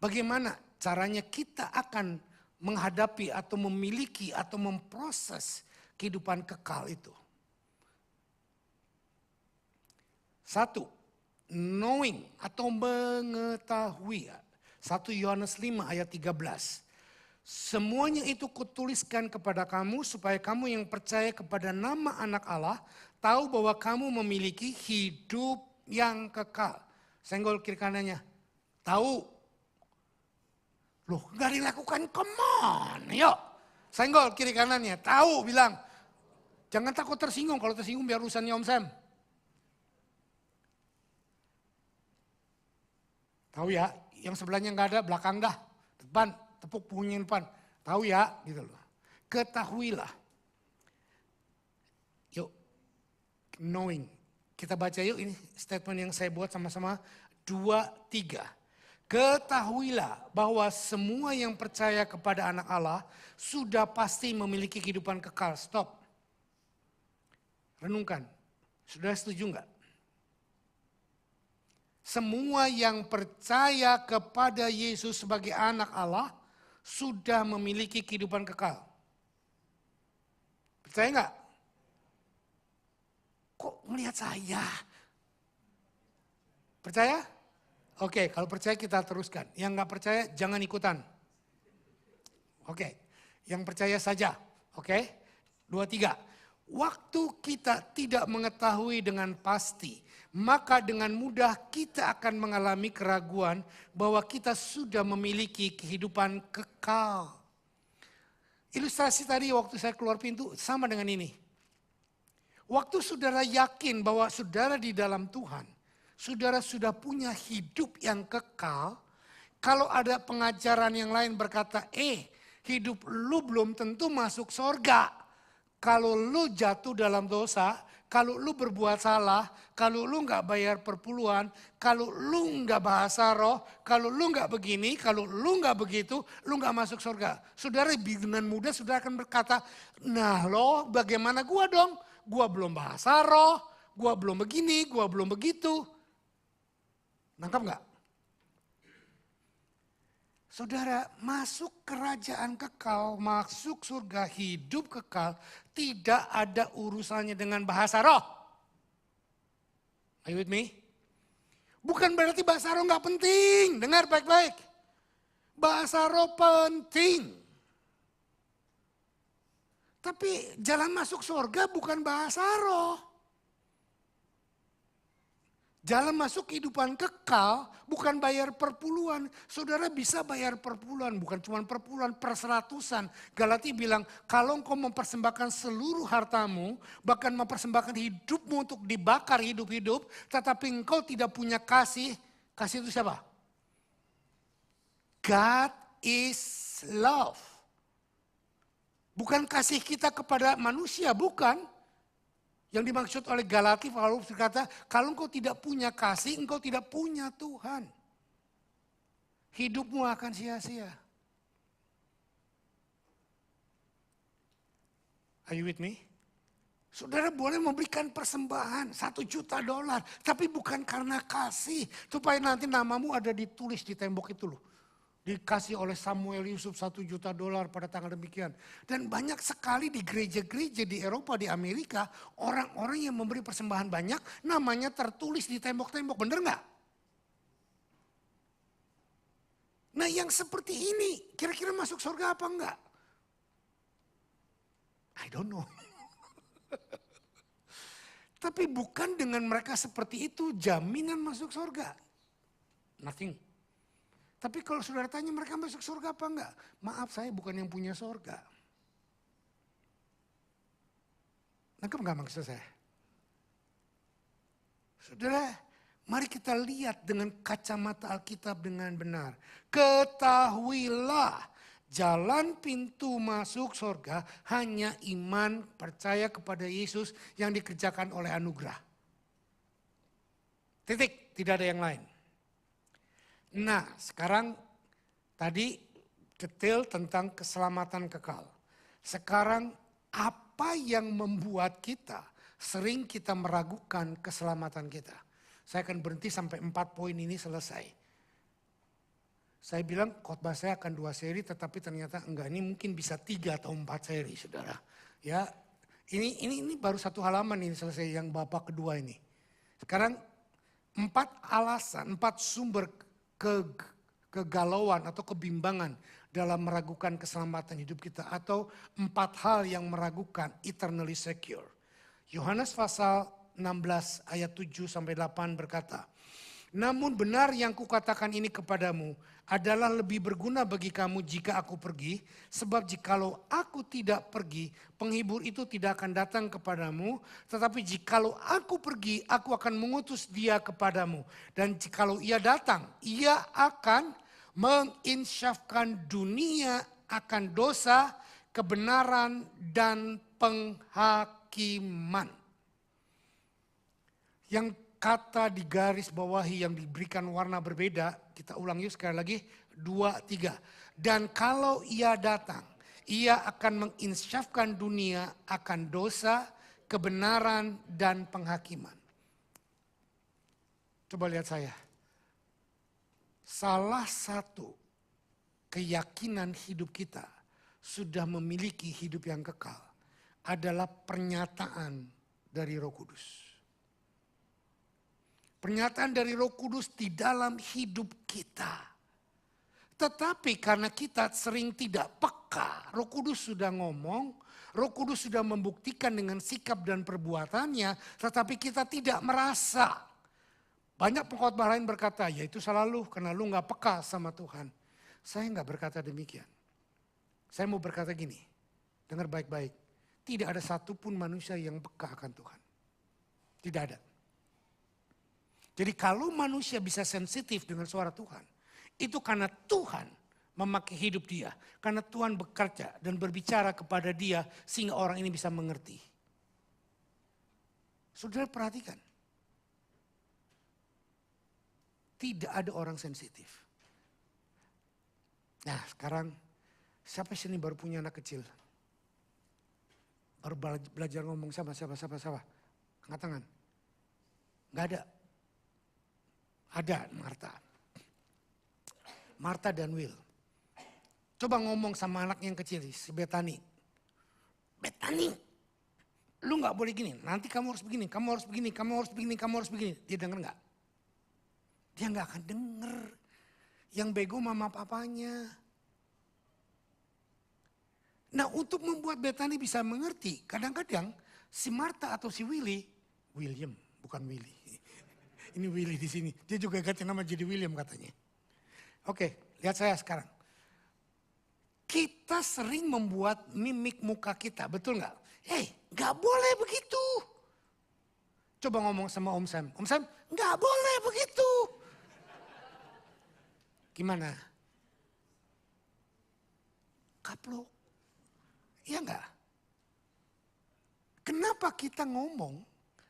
Bagaimana caranya kita akan menghadapi atau memiliki atau memproses kehidupan kekal itu. Satu. Knowing atau mengetahui. 1 Yohanes 5 ayat 13. Semuanya itu kutuliskan kepada kamu supaya kamu yang percaya kepada nama anak Allah tahu bahwa kamu memiliki hidup yang kekal. Senggol kiri kanannya. Tahu. Loh gak dilakukan, come on, yuk. Senggol kiri kanannya, tahu bilang. Jangan takut tersinggung, kalau tersinggung biar urusannya Om Sam. Tahu ya, yang sebelahnya nggak ada, belakang dah, depan, tepuk punggungnya depan. Tahu ya, gitu loh. Ketahuilah. Yuk, knowing. Kita baca yuk ini statement yang saya buat sama-sama. 2, 3. Ketahuilah bahwa semua yang percaya kepada anak Allah sudah pasti memiliki kehidupan kekal. Stop. Renungkan. Sudah setuju nggak? Semua yang percaya kepada Yesus sebagai anak Allah sudah memiliki kehidupan kekal. Percaya nggak? Kok melihat saya? Percaya? Oke, kalau percaya kita teruskan. Yang nggak percaya jangan ikutan. Oke, yang percaya saja. Oke, 2, 3. Waktu kita tidak mengetahui dengan pasti, maka dengan mudah kita akan mengalami keraguan bahwa kita sudah memiliki kehidupan kekal. Ilustrasi tadi waktu saya keluar pintu sama dengan ini. Waktu saudara yakin bahwa saudara di dalam Tuhan, saudara sudah punya hidup yang kekal. Kalau ada pengajaran yang lain berkata, hidup lu belum tentu masuk sorga. Kalau lu jatuh dalam dosa, kalau lu berbuat salah, kalau lu nggak bayar perpuluhan, kalau lu nggak bahasa roh, kalau lu nggak begini, kalau lu nggak begitu, lu nggak masuk surga. Saudara dengan mudah saudara akan berkata, nah lo bagaimana gua dong? Gua belum bahasa roh, gua belum begini, gua belum begitu. Nangkap nggak? Saudara, masuk kerajaan kekal, masuk surga, hidup kekal, tidak ada urusannya dengan bahasa roh. Are you with me? Bukan berarti bahasa roh nggak penting, dengar baik-baik. Bahasa roh penting. Tapi jalan masuk surga bukan bahasa roh. Jalan masuk kehidupan kekal bukan bayar perpuluhan. Saudara bisa bayar perpuluhan, bukan cuma perpuluhan, perseratusan. Galati bilang, kalau engkau mempersembahkan seluruh hartamu, bahkan mempersembahkan hidupmu untuk dibakar hidup-hidup, tetapi engkau tidak punya kasih. Kasih itu siapa? God is love. Bukan kasih kita kepada manusia, bukan. Yang dimaksud oleh Galati, Paulus berkata, kalau engkau tidak punya kasih, engkau tidak punya Tuhan. Hidupmu akan sia-sia. Are you with me? Saudara boleh memberikan persembahan $1 juta, tapi bukan karena kasih. Supaya nanti namamu ada ditulis di tembok itu loh. Dikasih oleh Samuel Yusuf $1 juta pada tanggal demikian. Dan banyak sekali di gereja-gereja di Eropa, di Amerika, orang-orang yang memberi persembahan banyak, namanya tertulis di tembok-tembok, bener nggak? Nah yang seperti ini, kira-kira masuk surga apa enggak? I don't know. Tapi bukan dengan mereka seperti itu jaminan masuk surga. Nothing. Tapi kalau saudara tanya mereka masuk surga apa enggak? Maaf, saya bukan yang punya surga. Nangkep enggak maksud saya? Saudara, mari kita lihat dengan kacamata Alkitab dengan benar. Ketahuilah, jalan pintu masuk surga hanya iman percaya kepada Yesus yang dikerjakan oleh anugerah. Titik, tidak ada yang lain. Nah, sekarang tadi detail tentang keselamatan kekal. Sekarang apa yang membuat kita sering kita meragukan keselamatan kita? Saya akan berhenti sampai 4 poin ini selesai. Saya bilang khotbah saya akan 2 seri, tetapi ternyata enggak, ini mungkin bisa 3 atau 4 seri, saudara. Ya, ini baru 1 halaman ini selesai yang babak kedua ini. Sekarang 4 alasan, 4 sumber kegalauan atau kebimbangan dalam meragukan keselamatan hidup kita, atau 4 hal yang meragukan eternally secure. Yohanes pasal 16 ayat 7 sampai 8 berkata, namun benar yang kukatakan ini kepadamu adalah lebih berguna bagi kamu jika aku pergi, sebab jikalau aku tidak pergi, penghibur itu tidak akan datang kepadamu, tetapi jikalau aku pergi, aku akan mengutus dia kepadamu. Dan jikalau ia datang, ia akan menginsyafkan dunia akan dosa, kebenaran, dan penghakiman. Yang kata di garis bawahi yang diberikan warna berbeda, kita ulang yuk sekali lagi, 2, 3. Dan kalau ia datang, ia akan menginsyafkan dunia akan dosa, kebenaran, dan penghakiman. Coba lihat saya. Salah satu keyakinan hidup kita sudah memiliki hidup yang kekal adalah pernyataan dari Roh Kudus. Pernyataan dari Roh Kudus di dalam hidup kita. Tetapi karena kita sering tidak peka, Roh Kudus sudah ngomong, Roh Kudus sudah membuktikan dengan sikap dan perbuatannya, tetapi kita tidak merasa. Banyak pengkhotbah lain berkata, ya itu salah lu karena lu gak peka sama Tuhan. Saya gak berkata demikian. Saya mau berkata gini, dengar baik-baik. Tidak ada satupun manusia yang peka akan Tuhan. Tidak ada. Jadi kalau manusia bisa sensitif dengan suara Tuhan, itu karena Tuhan memakai hidup dia. Karena Tuhan bekerja dan berbicara kepada dia sehingga orang ini bisa mengerti. Saudara perhatikan. Tidak ada orang sensitif. Nah sekarang siapa sini baru punya anak kecil? Baru belajar ngomong siapa? Angkat tangan. Gak ada. Ada Marta. Marta dan Will. Coba ngomong sama anak yang kecil, si Betani. Betani, lu gak boleh gini, nanti kamu harus begini, kamu harus begini, kamu harus begini, kamu harus begini. Dia denger gak? Dia gak akan denger. Yang bego mama papanya. Nah untuk membuat Bethany bisa mengerti, kadang-kadang si Martha atau si William, bukan Willy. Ini Willy di sini, dia juga ganti nama jadi William katanya. Oke, lihat saya sekarang. Kita sering membuat mimik muka kita, betul nggak? Nggak boleh begitu. Coba ngomong sama Om Sam. Om Sam, nggak boleh begitu. Gimana? Kaplok. Iya nggak? Kenapa kita ngomong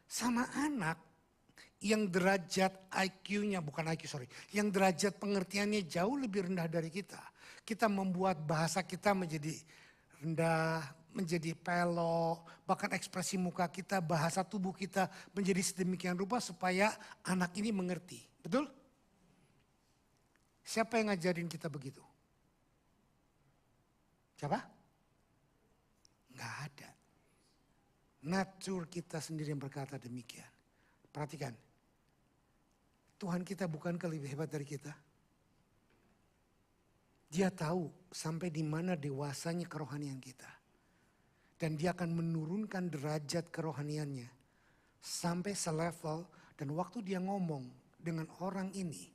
sama anak yang derajat IQ-nya, bukan IQ sorry, yang derajat pengertiannya jauh lebih rendah dari kita. Kita membuat bahasa kita menjadi rendah, menjadi pelok, bahkan ekspresi muka kita, bahasa tubuh kita menjadi sedemikian rupa supaya anak ini mengerti. Betul? Siapa yang ngajarin kita begitu? Siapa? Nggak ada. Natur kita sendiri yang berkata demikian. Perhatikan. Tuhan kita bukankah lebih hebat dari kita? Dia tahu sampai di mana dewasanya kerohanian kita. Dan dia akan menurunkan derajat kerohaniannya. Sampai selevel dan waktu dia ngomong dengan orang ini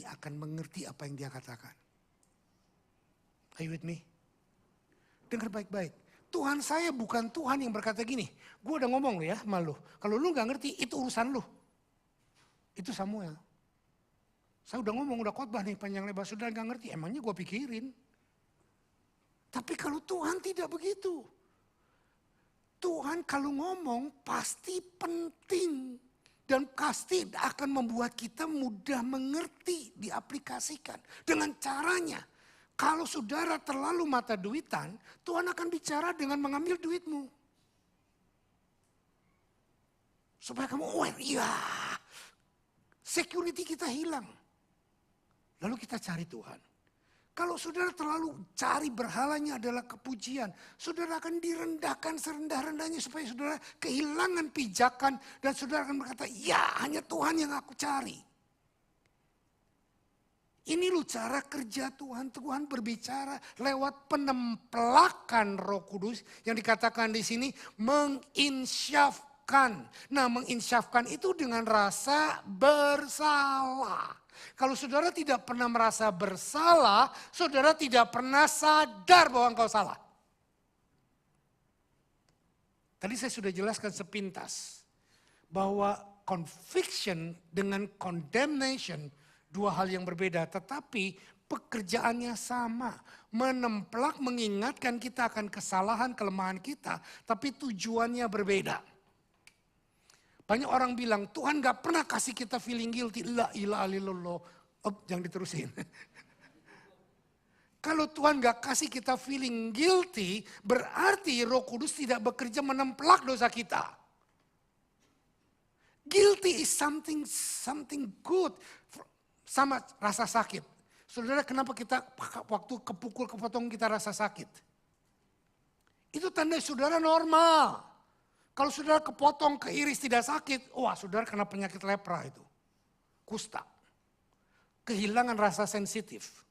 akan mengerti apa yang dia katakan. Are you with me? Dengar baik-baik. Tuhan saya bukan Tuhan yang berkata gini. Gue udah ngomong ya sama lu. Kalau lu gak ngerti itu urusan lu. Itu Samuel. Saya udah ngomong, udah khotbah nih panjang lebar. Sudah gak ngerti, emangnya gue pikirin. Tapi kalau Tuhan tidak begitu. Tuhan kalau ngomong pasti penting. Dan pasti akan membuat kita mudah mengerti, diaplikasikan. Dengan caranya. Kalau saudara terlalu mata duitan, Tuhan akan bicara dengan mengambil duitmu. Supaya kamu, security kita hilang. Lalu kita cari Tuhan. Kalau saudara terlalu cari berhalanya adalah kepujian, saudara akan direndahkan serendah-rendahnya supaya saudara kehilangan pijakan dan saudara akan berkata, ya hanya Tuhan yang aku cari. Ini loh cara kerja Tuhan. Tuhan berbicara lewat penemplakan Roh Kudus yang dikatakan di sini menginsyafkan. Nah, menginsyafkan itu dengan rasa bersalah. Kalau saudara tidak pernah merasa bersalah, saudara tidak pernah sadar bahwa engkau salah. Tadi saya sudah jelaskan sepintas bahwa conviction dengan condemnation dua hal yang berbeda, tetapi pekerjaannya sama. Menemplak, mengingatkan kita akan kesalahan, kelemahan kita, tapi tujuannya berbeda. Banyak orang bilang, Tuhan gak pernah kasih kita feeling guilty. La ilaha illallah. Jangan diterusin. Kalau Tuhan gak kasih kita feeling guilty, berarti Roh Kudus tidak bekerja menemplak dosa kita. Guilty is something good. Sama rasa sakit. Saudara, kenapa kita waktu kepukul, kepotong kita rasa sakit? Itu tanda saudara normal. Kalau saudara kepotong, keiris tidak sakit, wah saudara kena penyakit lepra itu. Kusta. Kehilangan rasa sensitif.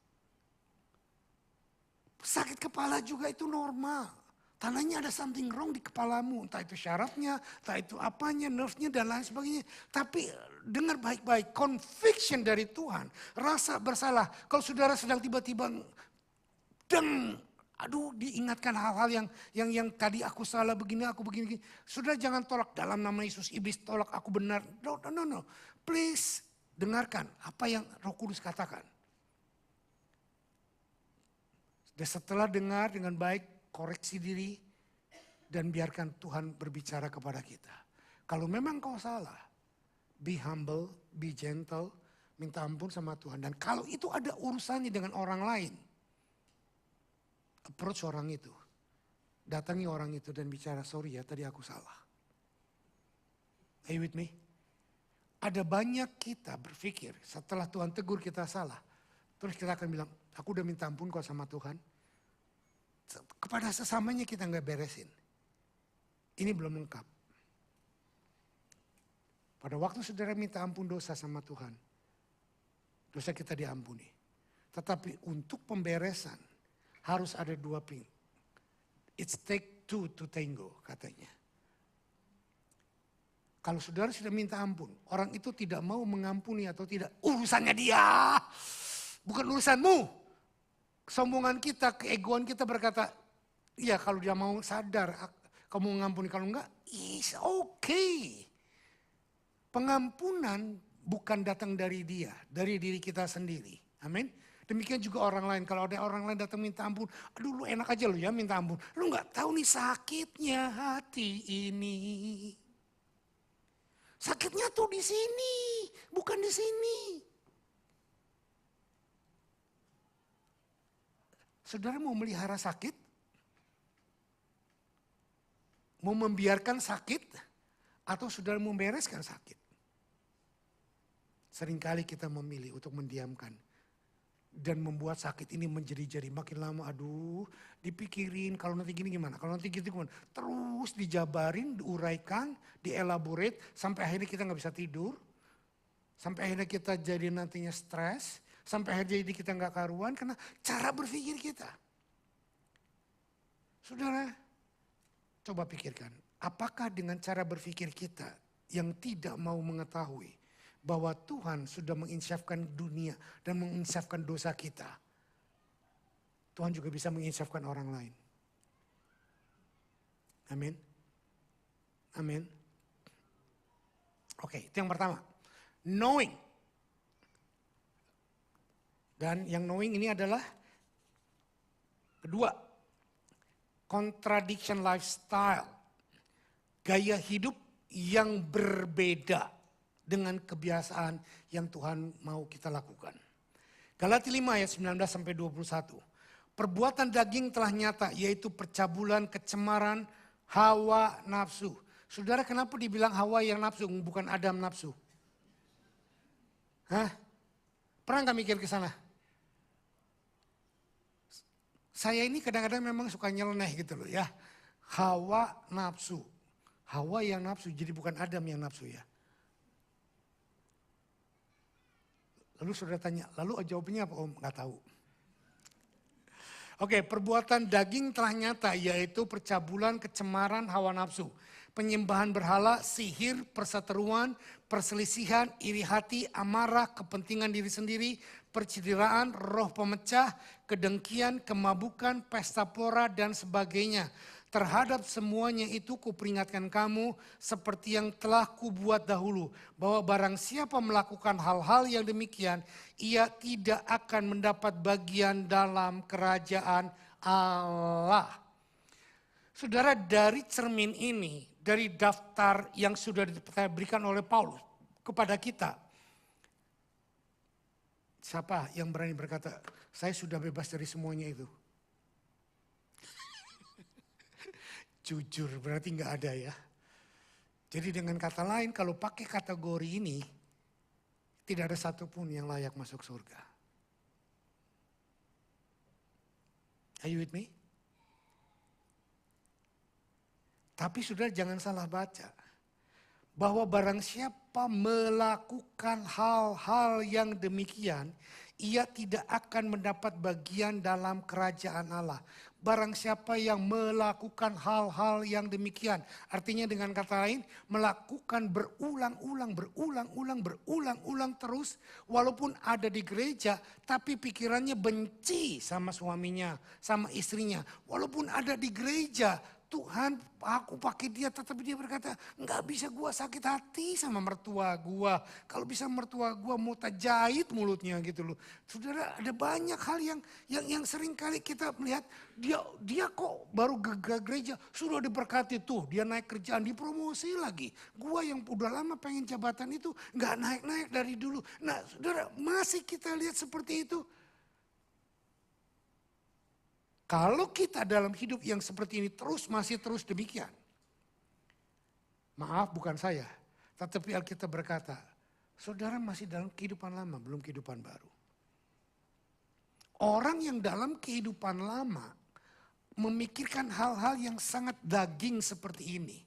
Sakit kepala juga itu normal. Tandanya ada something wrong di kepalamu. Entah itu syarafnya, entah itu apanya, nerve-nya dan lain sebagainya. Tapi dengar baik-baik, conviction dari Tuhan, rasa bersalah. Kalau saudara sedang tiba-tiba diingatkan hal-hal yang tadi aku salah begini, aku begini. Saudara jangan tolak dalam nama Yesus, iblis tolak aku benar. No. Please dengarkan apa yang Roh Kudus katakan. Dan setelah dengar dengan baik, koreksi diri dan biarkan Tuhan berbicara kepada kita. Kalau memang kau salah, be humble, be gentle, minta ampun sama Tuhan. Dan kalau itu ada urusannya dengan orang lain, approach orang itu. Datangi orang itu dan bicara, sorry ya tadi aku salah. Are you with me? Ada banyak kita berpikir setelah Tuhan tegur kita salah. Terus kita akan bilang, aku udah minta ampun kok sama Tuhan. Kepada sesamanya kita nggak beresin. Ini belum lengkap. Pada waktu saudara minta ampun dosa sama Tuhan, dosa kita diampuni. Tetapi untuk pemberesan harus ada dua It's take two to tango katanya. Kalau saudara sudah minta ampun, orang itu tidak mau mengampuni atau tidak, urusannya dia. Bukan urusanmu. Kesombongan kita, keegoan kita berkata, iya kalau dia mau sadar, kamu mengampuni, kalau enggak, it's okay. Pengampunan bukan datang dari dia, dari diri kita sendiri. Amin. Demikian juga orang lain, kalau ada orang lain datang minta ampun, aduh lu enak aja lu ya minta ampun. Lu enggak tahu nih sakitnya hati ini. Sakitnya tuh di sini, bukan di sini. Saudara mau melihara sakit? Mau membiarkan sakit? Atau saudara mau membereskan sakit? Seringkali kita memilih untuk mendiamkan. Dan membuat sakit ini menjadi-jadi makin lama, aduh dipikirin kalau nanti gini gimana, kalau nanti gitu gimana. Terus dijabarin, diuraikan, dielaborate sampai akhirnya kita gak bisa tidur. Sampai akhirnya kita jadi nantinya stres, sampai akhirnya jadi kita gak karuan karena cara berpikir kita. Saudara, coba pikirkan, apakah dengan cara berpikir kita yang tidak mau mengetahui bahwa Tuhan sudah menginsafkan dunia dan menginsafkan dosa kita. Tuhan juga bisa menginsafkan orang lain. Amin. Amin. Oke, itu yang pertama. Knowing. Dan yang knowing ini adalah kedua. Contradiction lifestyle. Gaya hidup yang berbeda dengan kebiasaan yang Tuhan mau kita lakukan. Galatia 5 ayat 19 sampai 21. Perbuatan daging telah nyata, yaitu percabulan, kecemaran, hawa nafsu. Saudara, kenapa dibilang Hawa yang nafsu, bukan Adam nafsu? Hah? Pernah gak mikir ke sana? Saya ini kadang-kadang memang suka nyeleneh gitu loh ya. Hawa nafsu. Hawa yang nafsu, jadi bukan Adam yang nafsu ya. Lalu saudara tanya, lalu jawabannya apa om? Gak tahu. Oke, perbuatan daging telah nyata, yaitu percabulan, kecemaran, hawa nafsu. Penyembahan berhala, sihir, perseteruan, perselisihan, iri hati, amarah, kepentingan diri sendiri, percideraan, roh pemecah, kedengkian, kemabukan, pesta pora, dan sebagainya. Terhadap semuanya itu kuperingatkan kamu seperti yang telah kubuat dahulu. Bahwa barang siapa melakukan hal-hal yang demikian, ia tidak akan mendapat bagian dalam kerajaan Allah. Saudara, dari cermin ini, dari daftar yang sudah diberikan oleh Paulus kepada kita. Siapa yang berani berkata, saya sudah bebas dari semuanya itu? Jujur berarti nggak ada ya. Jadi dengan kata lain kalau pakai kategori ini tidak ada satupun yang layak masuk surga. Are you with me? Tapi saudara jangan salah baca. Bahwa barang siapa melakukan hal-hal yang demikian, ia tidak akan mendapat bagian dalam kerajaan Allah. Barang siapa yang melakukan hal-hal yang demikian. Artinya dengan kata lain, melakukan berulang-ulang terus. Walaupun ada di gereja, tapi pikirannya benci sama suaminya, sama istrinya. Walaupun ada di gereja, Tuhan aku pakai dia, tetapi dia berkata nggak bisa gua sakit hati sama mertua gua. Kalau bisa mertua gua mau tajahit mulutnya gitu loh. Saudara, ada banyak hal yang sering kali kita melihat dia kok baru ke gereja sudah diberkati tuh, dia naik kerjaan, dipromosi lagi. Gua yang udah lama pengen jabatan itu nggak naik-naik dari dulu. Nah saudara, masih kita lihat seperti itu. Kalau kita dalam hidup yang seperti ini masih terus demikian. Maaf bukan saya, tetapi Alkitab berkata, saudara masih dalam kehidupan lama, belum kehidupan baru. Orang yang dalam kehidupan lama memikirkan hal-hal yang sangat daging seperti ini.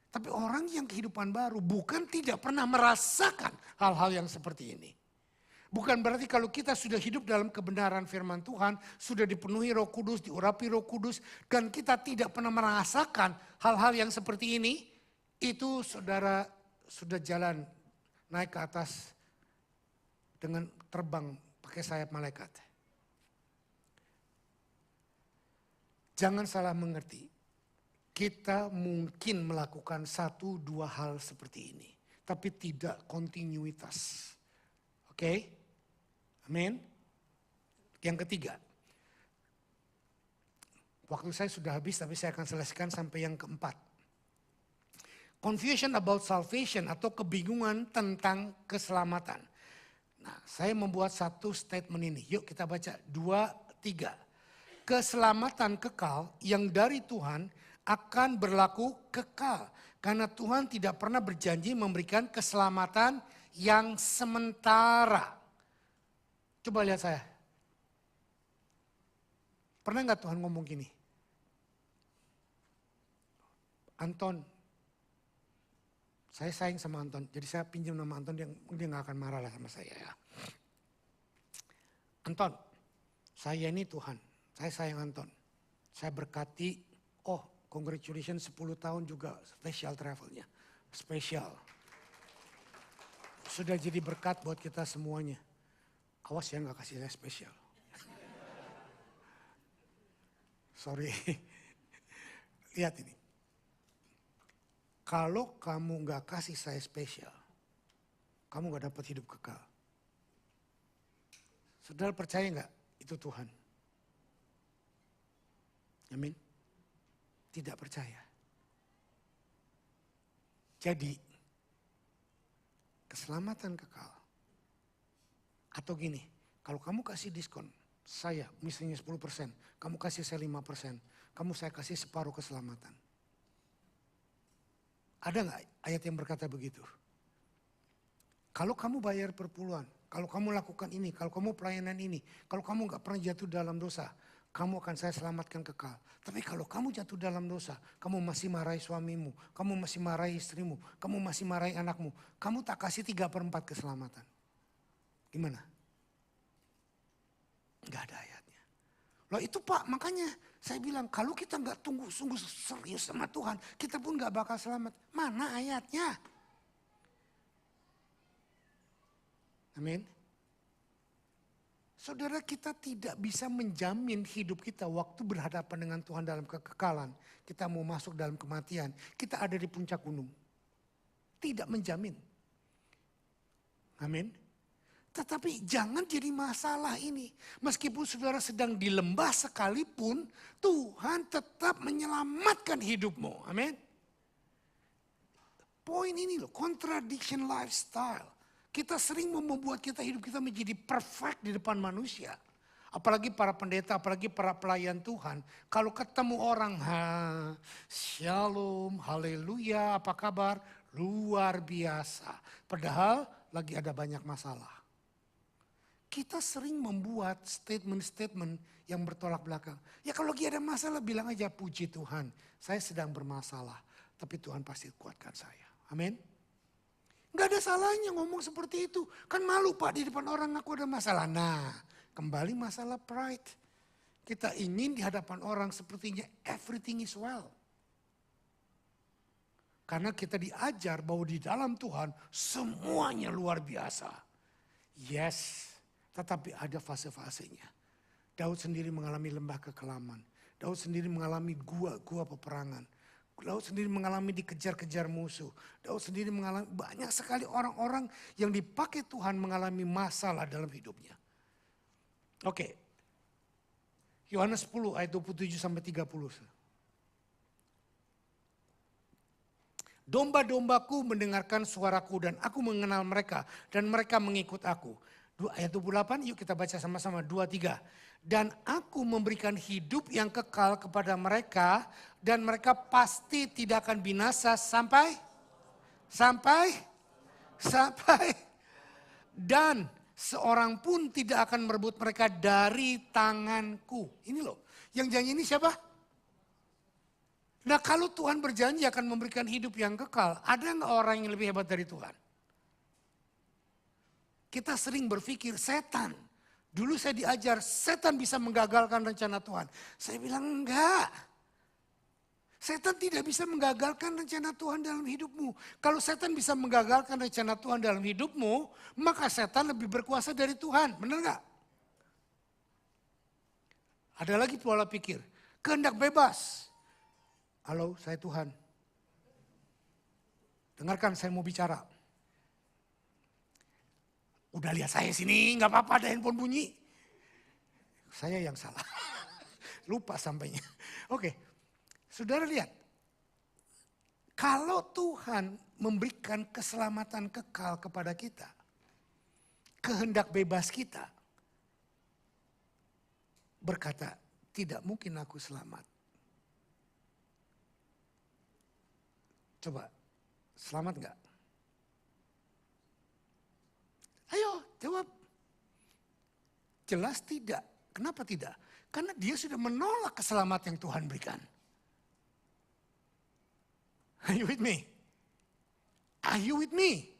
Tapi orang yang kehidupan baru bukan tidak pernah merasakan hal-hal yang seperti ini. Bukan berarti kalau kita sudah hidup dalam kebenaran firman Tuhan, sudah dipenuhi Roh Kudus, diurapi Roh Kudus, dan kita tidak pernah merasakan hal-hal yang seperti ini, itu saudara sudah jalan naik ke atas dengan terbang pakai sayap malaikat. Jangan salah mengerti, kita mungkin melakukan 1-2 hal seperti ini, tapi tidak kontinuitas. Oke? Amin. Yang ketiga, waktu saya sudah habis tapi saya akan selesaikan sampai yang keempat. Confusion about salvation atau kebingungan tentang keselamatan. Nah, saya membuat satu statement ini. Yuk kita baca 2, 3. Keselamatan kekal yang dari Tuhan akan berlaku kekal. Karena Tuhan tidak pernah berjanji memberikan keselamatan yang sementara. Coba lihat saya. Pernah nggak Tuhan ngomong gini? Anton, saya sayang sama Anton. Jadi saya pinjam nama Anton, dia nggak akan marah lah sama saya ya. Anton, saya ini Tuhan. Saya sayang Anton. Saya berkati, congratulations 10 tahun juga special travelnya. Spesial. Sudah jadi berkat buat kita semuanya. Awas ya gak kasih saya spesial. Sorry. Lihat ini. Kalau kamu gak kasih saya spesial, kamu gak dapat hidup kekal. Saudara percaya gak? Itu Tuhan. Amin. Tidak percaya. Jadi, keselamatan kekal. Atau gini, kalau kamu kasih diskon, saya misalnya 10%, kamu kasih saya 5%, saya kasih separuh keselamatan. Ada nggak ayat yang berkata begitu? Kalau kamu bayar perpuluhan, kalau kamu lakukan ini, kalau kamu pelayanan ini, kalau kamu nggak pernah jatuh dalam dosa, kamu akan saya selamatkan kekal. Tapi kalau kamu jatuh dalam dosa, kamu masih marahi suamimu, kamu masih marahi istrimu, kamu masih marahi anakmu, kamu tak kasih 3/4 keselamatan. Gimana? Gak ada ayatnya. Loh itu Pak, makanya saya bilang kalau kita gak sungguh serius sama Tuhan, kita pun gak bakal selamat. Mana ayatnya? Amin. Saudara, kita tidak bisa menjamin hidup kita waktu berhadapan dengan Tuhan dalam kekekalan. Kita mau masuk dalam kematian, kita ada di puncak gunung. Tidak menjamin. Amin. Tetapi jangan jadi masalah ini. Meskipun saudara sedang di lembah sekalipun, Tuhan tetap menyelamatkan hidupmu. Amin. Poin ini loh, contradiction lifestyle. Kita sering membuat hidup kita menjadi perfect di depan manusia. Apalagi para pendeta, apalagi para pelayan Tuhan. Kalau ketemu orang, shalom, haleluya, apa kabar? Luar biasa. Padahal lagi ada banyak masalah. Kita sering membuat statement-statement yang bertolak belakang. Ya kalau lagi ada masalah bilang aja puji Tuhan. Saya sedang bermasalah. Tapi Tuhan pasti kuatkan saya. Amin. Gak ada salahnya ngomong seperti itu. Kan malu Pak di depan orang aku ada masalah. Nah kembali masalah pride. Kita ingin di hadapan orang sepertinya everything is well. Karena kita diajar bahwa di dalam Tuhan semuanya luar biasa. Yes. Tetapi ada fase-fasenya. Daud sendiri mengalami lembah kekelaman. Daud sendiri mengalami gua peperangan. Daud sendiri mengalami dikejar-kejar musuh. Daud sendiri mengalami banyak sekali orang-orang yang dipakai Tuhan mengalami masalah dalam hidupnya. Oke. Yohanes 10 ayat 27 sampai 30. Domba-dombaku mendengarkan suaraku dan aku mengenal mereka dan mereka mengikut aku. Ayat 28 yuk kita baca sama-sama 2-3. Dan aku memberikan hidup yang kekal kepada mereka dan mereka pasti tidak akan binasa sampai dan seorang pun tidak akan merebut mereka dari tanganku. Ini loh, yang janji ini siapa? Nah kalau Tuhan berjanji akan memberikan hidup yang kekal, ada nggak orang yang lebih hebat dari Tuhan? Kita sering berpikir setan. Dulu saya diajar setan bisa menggagalkan rencana Tuhan. Saya bilang enggak. Setan tidak bisa menggagalkan rencana Tuhan dalam hidupmu. Kalau setan bisa menggagalkan rencana Tuhan dalam hidupmu, maka setan lebih berkuasa dari Tuhan. Benar enggak? Ada lagi pola pikir. Kehendak bebas. Halo, saya Tuhan. Dengarkan, saya mau bicara. Udah lihat saya sini, nggak apa-apa ada handphone bunyi. Saya yang salah. Lupa sampainya. Oke, saudara lihat. Kalau Tuhan memberikan keselamatan kekal kepada kita, kehendak bebas kita berkata, tidak mungkin aku selamat. Coba, selamat nggak? Ayo jawab. Jelas tidak. Kenapa tidak? Karena dia sudah menolak keselamatan yang Tuhan berikan. Are you with me? Are you with me?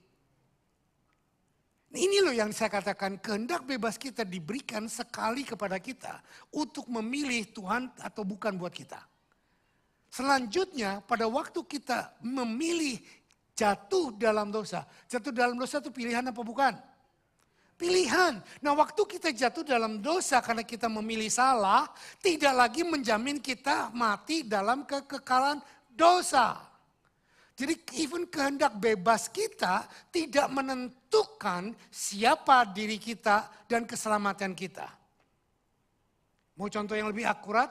Ini loh yang saya katakan, kehendak bebas kita diberikan sekali kepada kita untuk memilih Tuhan atau bukan buat kita. Selanjutnya pada waktu kita memilih jatuh dalam dosa. Jatuh dalam dosa itu pilihan apa bukan? Pilihan. Nah waktu kita jatuh dalam dosa karena kita memilih salah, tidak lagi menjamin kita mati dalam kekekalan dosa. Jadi even kehendak bebas kita tidak menentukan siapa diri kita dan keselamatan kita. Mau contoh yang lebih akurat?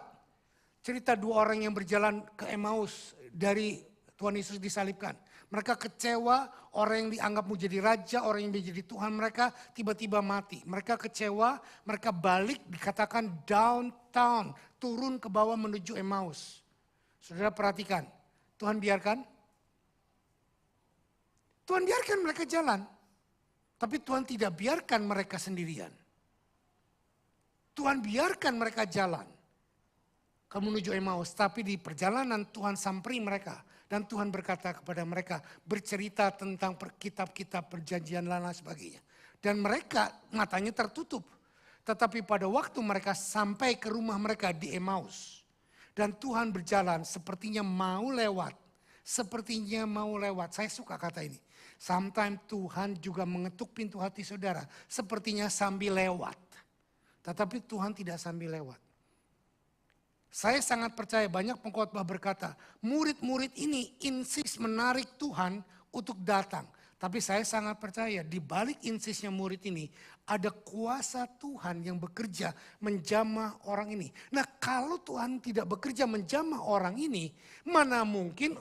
Cerita dua orang yang berjalan ke Emmaus dari Tuhan Yesus disalibkan. Mereka kecewa, orang yang dianggap menjadi raja, orang yang menjadi Tuhan mereka tiba-tiba mati. Mereka kecewa, mereka balik dikatakan downtown, turun ke bawah menuju Emmaus. Saudara perhatikan, Tuhan biarkan? Tuhan biarkan mereka jalan. Tapi Tuhan tidak biarkan mereka sendirian. Tuhan biarkan mereka jalan ke menuju Emmaus. Tapi di perjalanan Tuhan samperi mereka. Dan Tuhan berkata kepada mereka, bercerita tentang kitab-kitab perjanjian lama sebagainya. Dan mereka matanya tertutup. Tetapi pada waktu mereka sampai ke rumah mereka di Emmaus. Dan Tuhan berjalan sepertinya mau lewat. Sepertinya mau lewat. Saya suka kata ini. Sometimes Tuhan juga mengetuk pintu hati saudara. Sepertinya sambil lewat. Tetapi Tuhan tidak sambil lewat. Saya sangat percaya banyak pengkhotbah berkata, murid-murid ini insist menarik Tuhan untuk datang. Tapi saya sangat percaya di balik insistnya murid ini ada kuasa Tuhan yang bekerja menjamah orang ini. Nah kalau Tuhan tidak bekerja menjamah orang ini, mana mungkin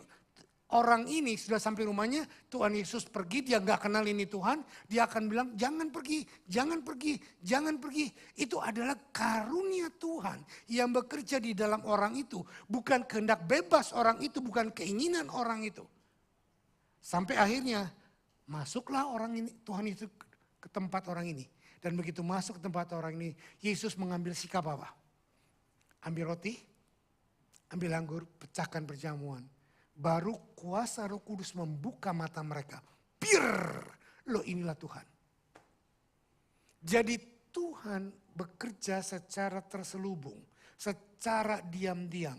orang ini sudah sampai rumahnya, Tuhan Yesus pergi, dia gak kenal ini Tuhan. Dia akan bilang jangan pergi, jangan pergi, jangan pergi. Itu adalah karunia Tuhan yang bekerja di dalam orang itu. Bukan kehendak bebas orang itu, bukan keinginan orang itu. Sampai akhirnya masuklah orang ini, Tuhan itu ke tempat orang ini. Dan begitu masuk ke tempat orang ini, Yesus mengambil sikap apa? Ambil roti, ambil anggur, pecahkan perjamuan. Baru kuasa Roh Kudus membuka mata mereka. Bir, loh inilah Tuhan. Jadi Tuhan bekerja secara terselubung, secara diam-diam.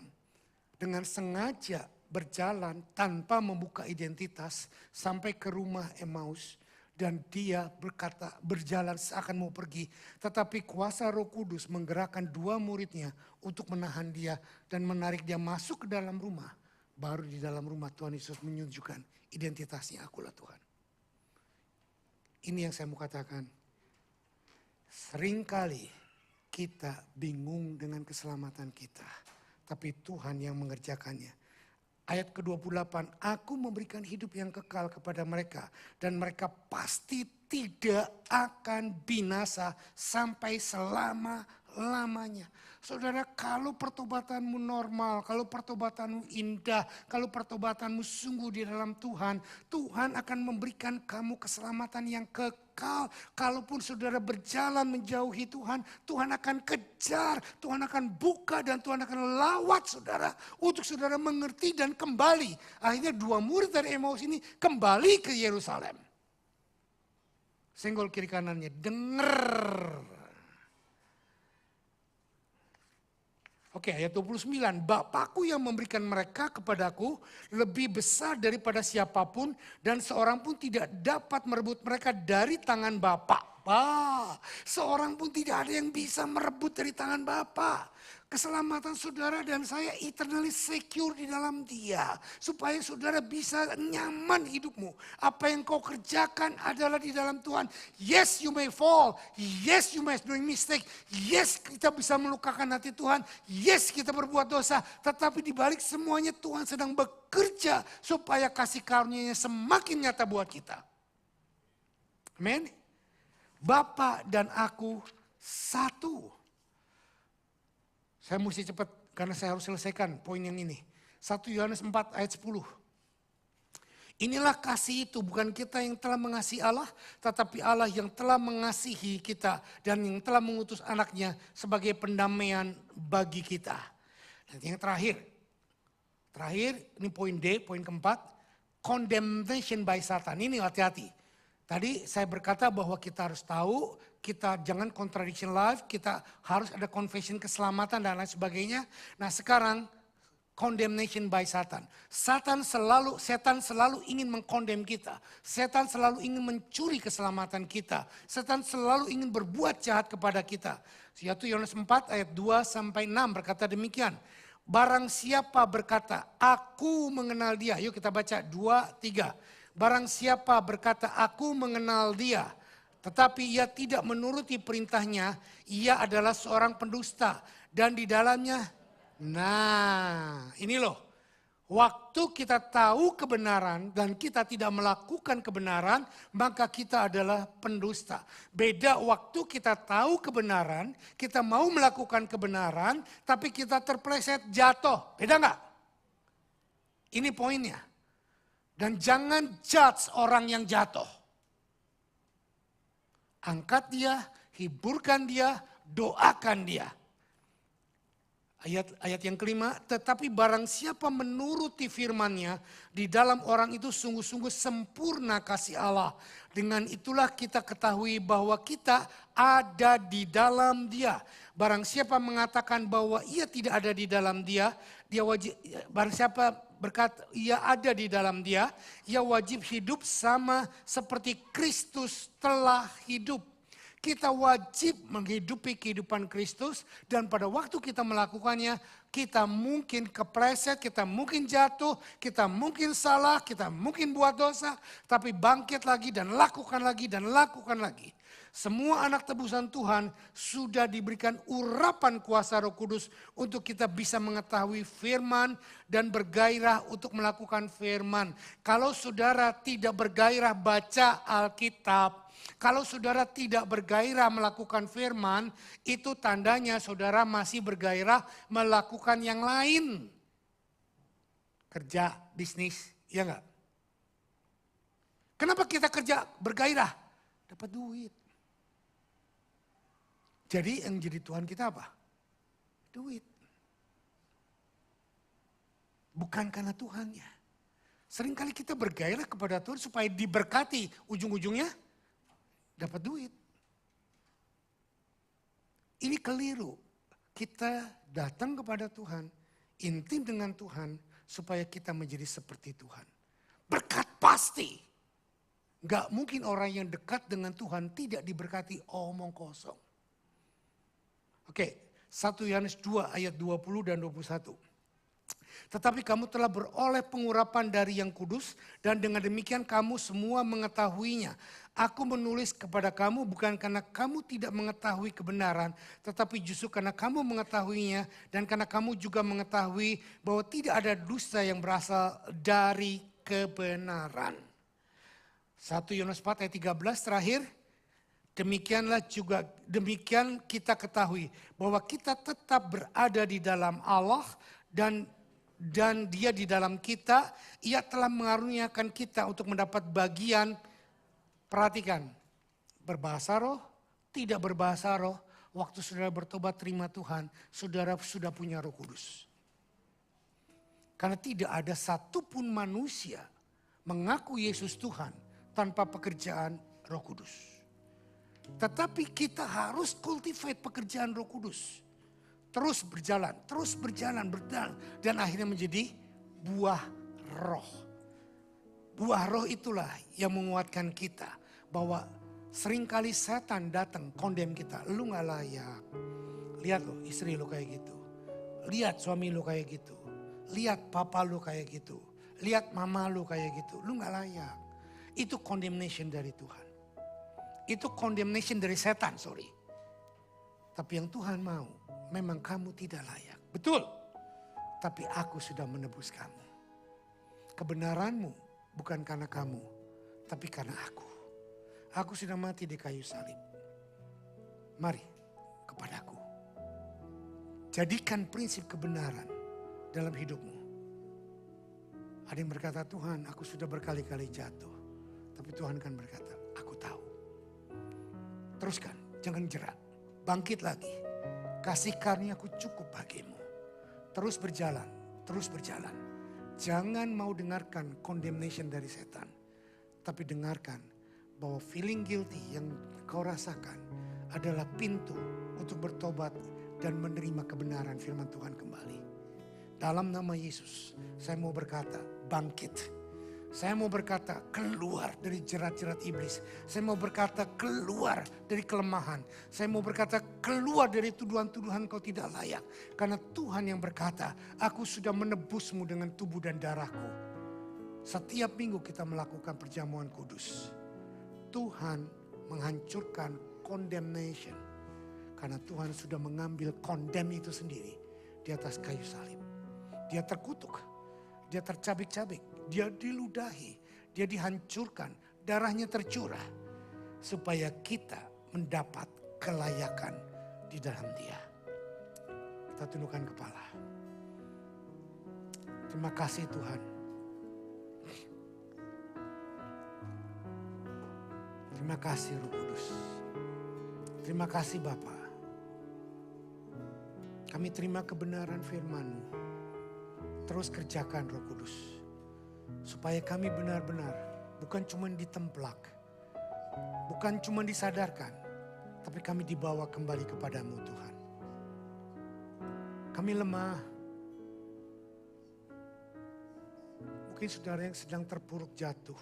Dengan sengaja berjalan tanpa membuka identitas sampai ke rumah Emmaus. Dan dia berkata berjalan seakan mau pergi. Tetapi kuasa Roh Kudus menggerakkan dua muridnya untuk menahan dia dan menarik dia masuk ke dalam rumah. Baru di dalam rumah Tuhan Yesus menunjukkan identitasnya, akulah Tuhan. Ini yang saya mau katakan. Seringkali kita bingung dengan keselamatan kita. Tapi Tuhan yang mengerjakannya. Ayat ke-28, aku memberikan hidup yang kekal kepada mereka. Dan mereka pasti tidak akan binasa sampai selama-lamanya. Saudara, kalau pertobatanmu normal, kalau pertobatanmu indah, kalau pertobatanmu sungguh di dalam Tuhan, Tuhan akan memberikan kamu keselamatan yang kekal. Kalaupun saudara berjalan menjauhi Tuhan, Tuhan akan kejar, Tuhan akan buka dan Tuhan akan lawat saudara. Untuk saudara mengerti dan kembali. Akhirnya dua murid dari Emmaus ini kembali ke Yerusalem. Senggol kiri kanannya, dengar. Oke, ayat 29. Bapakku yang memberikan mereka kepadaku lebih besar daripada siapapun dan seorang pun tidak dapat merebut mereka dari tangan Bapa. Seorang pun tidak ada yang bisa merebut dari tangan Bapa. Keselamatan saudara dan saya eternally secure di dalam Dia. Supaya saudara bisa nyaman hidupmu. Apa yang kau kerjakan adalah di dalam Tuhan. Yes, you may fall. Yes, you may doing mistake. Yes, kita bisa melukakan hati Tuhan. Yes, kita berbuat dosa. Tetapi di balik semuanya Tuhan sedang bekerja supaya kasih karunia-Nya semakin nyata buat kita. Amin. Bapa dan aku satu. Saya mesti cepat karena saya harus selesaikan poin yang ini. 1 Yohanes 4 ayat 10. Inilah kasih itu, bukan kita yang telah mengasihi Allah, tetapi Allah yang telah mengasihi kita dan yang telah mengutus anaknya sebagai pendamaian bagi kita. Dan yang terakhir ini poin D, poin keempat, condemnation by Satan. Ini hati-hati. Tadi saya berkata bahwa kita harus tahu, kita jangan contradiction life, kita harus ada confession keselamatan dan lain sebagainya. Nah sekarang condemnation by Satan. Setan selalu ingin mengkondem kita. Setan selalu ingin mencuri keselamatan kita. Setan selalu ingin berbuat jahat kepada kita. 1 Yohanes 4 ayat 2 sampai 6 berkata demikian. Barang siapa berkata, aku mengenal dia. Yuk kita baca 2, 3. Barang siapa berkata, aku mengenal dia, tetapi ia tidak menuruti perintahnya, ia adalah seorang pendusta. Dan di dalamnya, nah ini loh, waktu kita tahu kebenaran dan kita tidak melakukan kebenaran, maka kita adalah pendusta. Beda waktu kita tahu kebenaran, kita mau melakukan kebenaran, tapi kita terpleset jatuh. Beda nggak? Ini poinnya. Dan jangan judge orang yang jatuh. Angkat dia, hiburkan dia, doakan dia. Ayat yang kelima, tetapi barang siapa menuruti firman-Nya, di dalam orang itu sungguh-sungguh sempurna kasih Allah. Dengan itulah kita ketahui bahwa kita ada di dalam Dia. Barang siapa mengatakan bahwa ia tidak ada di dalam Dia, barang siapa berkata ia ada di dalam Dia, ia wajib hidup sama seperti Kristus telah hidup. Kita wajib menghidupi kehidupan Kristus dan pada waktu kita melakukannya, kita mungkin kepleset, kita mungkin jatuh, kita mungkin salah, kita mungkin buat dosa, tapi bangkit lagi dan lakukan lagi dan lakukan lagi. Semua anak tebusan Tuhan sudah diberikan urapan kuasa Roh Kudus untuk kita bisa mengetahui firman dan bergairah untuk melakukan firman. Kalau saudara tidak bergairah baca Alkitab, kalau saudara tidak bergairah melakukan firman, itu tandanya saudara masih bergairah melakukan yang lain. Kerja, bisnis, ya enggak? Kenapa kita kerja bergairah? Dapat duit. Jadi yang jadi Tuhan kita apa? Duit. Bukan karena Tuhannya. Seringkali kita bergairah kepada Tuhan supaya diberkati. Ujung-ujungnya dapat duit. Ini keliru. Kita datang kepada Tuhan, intim dengan Tuhan, supaya kita menjadi seperti Tuhan. Berkat pasti. Gak mungkin orang yang dekat dengan Tuhan tidak diberkati omong kosong. Oke, 1 Yohanes 2 ayat 20 dan 21. Tetapi kamu telah beroleh pengurapan dari yang kudus dan dengan demikian kamu semua mengetahuinya. Aku menulis kepada kamu bukan karena kamu tidak mengetahui kebenaran, tetapi justru karena kamu mengetahuinya dan karena kamu juga mengetahui bahwa tidak ada dusta yang berasal dari kebenaran. 1 Yohanes 4 ayat 13 terakhir. Demikian kita ketahui bahwa kita tetap berada di dalam Allah dan Dia di dalam kita. Ia telah mengaruniakan kita untuk mendapat bagian, perhatikan, berbahasa roh, tidak berbahasa roh. Waktu saudara bertobat terima Tuhan, saudara sudah punya Roh Kudus. Karena tidak ada satupun manusia mengaku Yesus Tuhan tanpa pekerjaan Roh Kudus. Tetapi kita harus cultivate pekerjaan Roh Kudus. Terus berjalan, dan akhirnya menjadi buah roh. Buah roh itulah yang menguatkan kita bahwa seringkali setan datang kondem kita. Lu gak layak. Lihat lo istri lo kayak gitu. Lihat suami lo kayak gitu. Lihat papa lo kayak gitu. Lihat mama lo kayak gitu. Lu gak layak. Itu condemnation dari Tuhan. Itu condemnation dari setan, sorry. Tapi yang Tuhan mau, memang kamu tidak layak. Betul. Tapi aku sudah menebus kamu. Kebenaranmu bukan karena kamu, tapi karena aku. Aku sudah mati di kayu salib. Mari kepadaku. Jadikan prinsip kebenaran dalam hidupmu. Ada yang berkata, Tuhan aku sudah berkali-kali jatuh. Tapi Tuhan kan berkata, aku tahu. Teruskan, jangan jerak. Bangkit lagi. Kasih karuniaku cukup bagimu. Terus berjalan, terus berjalan. Jangan mau dengarkan condemnation dari setan. Tapi dengarkan bahwa feeling guilty yang kau rasakan adalah pintu untuk bertobat dan menerima kebenaran firman Tuhan kembali. Dalam nama Yesus, saya mau berkata, bangkit. Saya mau berkata, keluar dari jerat-jerat iblis. Saya mau berkata, keluar dari kelemahan. Saya mau berkata, keluar dari tuduhan-tuduhan kau tidak layak. Karena Tuhan yang berkata, aku sudah menebusmu dengan tubuh dan darahku. Setiap minggu kita melakukan perjamuan kudus. Tuhan menghancurkan condemnation. Karena Tuhan sudah mengambil condemn itu sendiri di atas kayu salib. Dia terkutuk, dia tercabik-cabik. Dia diludahi, dia dihancurkan, darahnya tercurah. Supaya kita mendapat kelayakan di dalam dia. Kita tundukkan kepala. Terima kasih Tuhan. Terima kasih Roh Kudus. Terima kasih Bapa. Kami terima kebenaran firman-Mu. Terus kerjakan Roh Kudus. Supaya kami benar-benar bukan cuma ditemplak, bukan cuma disadarkan, tapi kami dibawa kembali kepadamu Tuhan. Kami lemah. Mungkin saudara yang sedang terpuruk jatuh.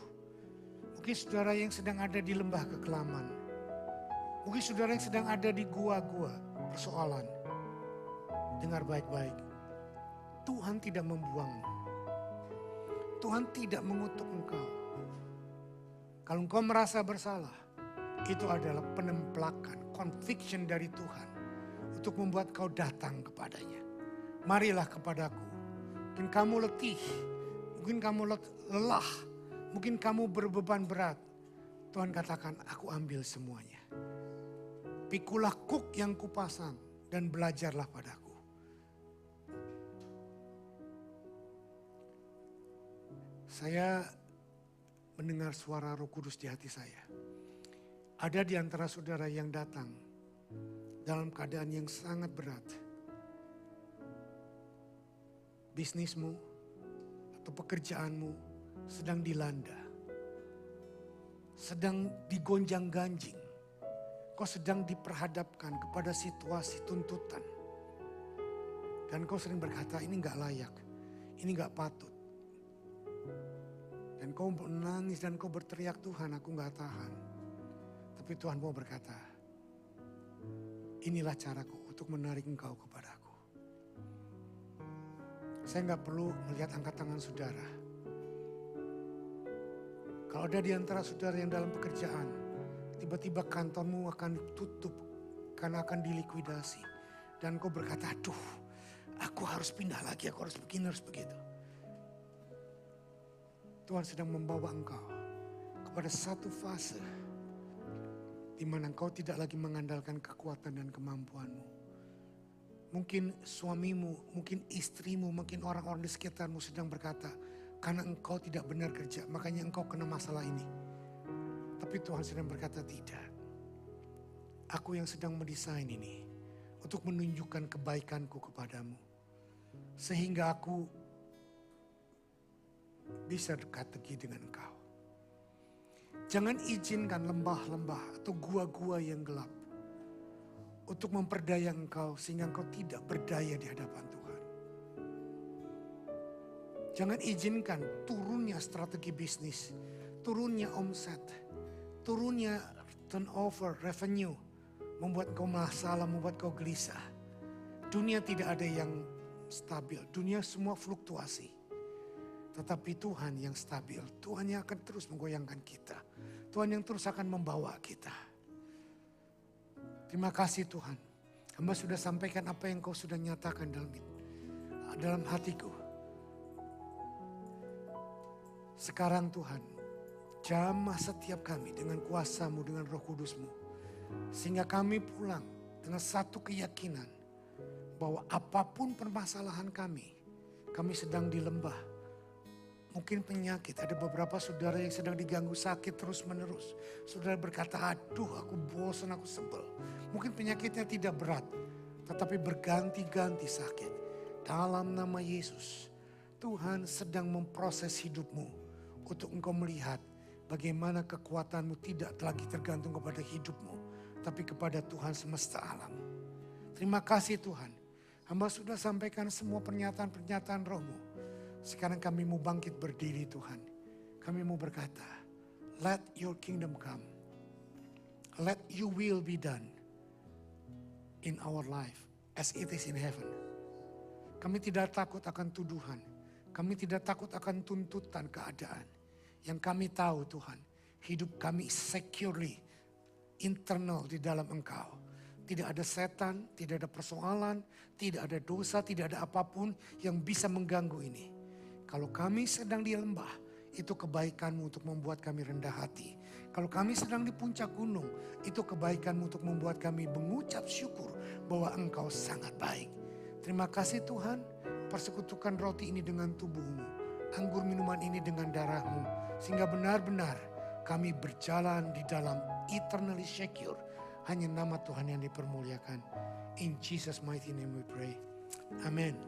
Mungkin saudara yang sedang ada di lembah kekelaman. Mungkin saudara yang sedang ada di gua-gua persoalan. Dengar baik-baik. Tuhan tidak membuangmu. Tuhan tidak mengutuk engkau. Kalau engkau merasa bersalah, itu adalah penemplakan, conviction dari Tuhan. Untuk membuat kau datang kepadanya. Marilah kepadaku. Mungkin kamu letih, mungkin kamu lelah, mungkin kamu berbeban berat. Tuhan katakan, aku ambil semuanya. Pikulah kuk yang kupasang dan belajarlah padaku. Saya mendengar suara Roh Kudus di hati saya. Ada di antara saudara yang datang dalam keadaan yang sangat berat. Bisnismu atau pekerjaanmu sedang dilanda. Sedang digonjang-ganjing. Kau sedang diperhadapkan kepada situasi tuntutan. Dan kau sering berkata, ini gak layak, ini gak patut. Dan kau menangis dan kau berteriak, Tuhan aku gak tahan. Tapi Tuhan mau berkata, inilah caraku untuk menarik engkau kepadaku. Saya gak perlu melihat angkat tangan saudara. Kalau ada di antara saudara yang dalam pekerjaan, tiba-tiba kantormu akan ditutup karena akan dilikuidasi. Dan kau berkata, aduh aku harus pindah lagi, aku harus begini, harus begitu. Tuhan sedang membawa engkau kepada satu fase di mana engkau tidak lagi mengandalkan kekuatan dan kemampuanmu. Mungkin suamimu, mungkin istrimu, mungkin orang-orang di sekitarmu sedang berkata, karena engkau tidak benar kerja, makanya engkau kena masalah ini. Tapi Tuhan sedang berkata, tidak. Aku yang sedang mendesain ini untuk menunjukkan kebaikanku kepadamu. Sehingga aku bisa dekat lagi dengan engkau. Jangan izinkan lembah-lembah atau gua-gua yang gelap untuk memperdaya engkau sehingga engkau tidak berdaya di hadapan Tuhan. Jangan izinkan turunnya strategi bisnis, turunnya omset, turunnya turnover, revenue, membuat kau masalah, membuat kau gelisah. Dunia tidak ada yang stabil, dunia semua fluktuasi. Tetapi Tuhan yang stabil, Tuhan yang akan terus menggoyangkan kita. Tuhan yang terus akan membawa kita. Terima kasih Tuhan. Hamba sudah sampaikan apa yang kau sudah nyatakan dalam hatiku. Sekarang Tuhan, jamah setiap kami dengan kuasa-Mu, dengan Roh Kudus-Mu. Sehingga kami pulang dengan satu keyakinan bahwa apapun permasalahan kami sedang di lembah. Mungkin penyakit, ada beberapa saudara yang sedang diganggu sakit terus menerus. Saudara berkata, aduh aku bosan, aku sebel. Mungkin penyakitnya tidak berat, tetapi berganti-ganti sakit. Dalam nama Yesus, Tuhan sedang memproses hidupmu untuk engkau melihat bagaimana kekuatanmu tidak lagi tergantung kepada hidupmu, tapi kepada Tuhan semesta alam. Terima kasih Tuhan. Hamba sudah sampaikan semua pernyataan-pernyataan Roh-Mu. Sekarang kami mau bangkit berdiri Tuhan. Kami mau berkata, let your kingdom come. Let your will be done in our life as it is in heaven. Kami tidak takut akan tuduhan. Kami tidak takut akan tuntutan keadaan. Yang kami tahu Tuhan, hidup kami securely internal di dalam Engkau. Tidak ada setan, tidak ada persoalan, tidak ada dosa, tidak ada apapun yang bisa mengganggu ini. Kalau kami sedang di lembah, itu kebaikan-Mu untuk membuat kami rendah hati. Kalau kami sedang di puncak gunung, itu kebaikan-Mu untuk membuat kami mengucap syukur bahwa Engkau sangat baik. Terima kasih Tuhan, persekutukan roti ini dengan tubuh-Mu, anggur minuman ini dengan darah-Mu, sehingga benar-benar kami berjalan di dalam eternally secure. Hanya nama Tuhan yang dipermuliakan. In Jesus mighty name we pray. Amen.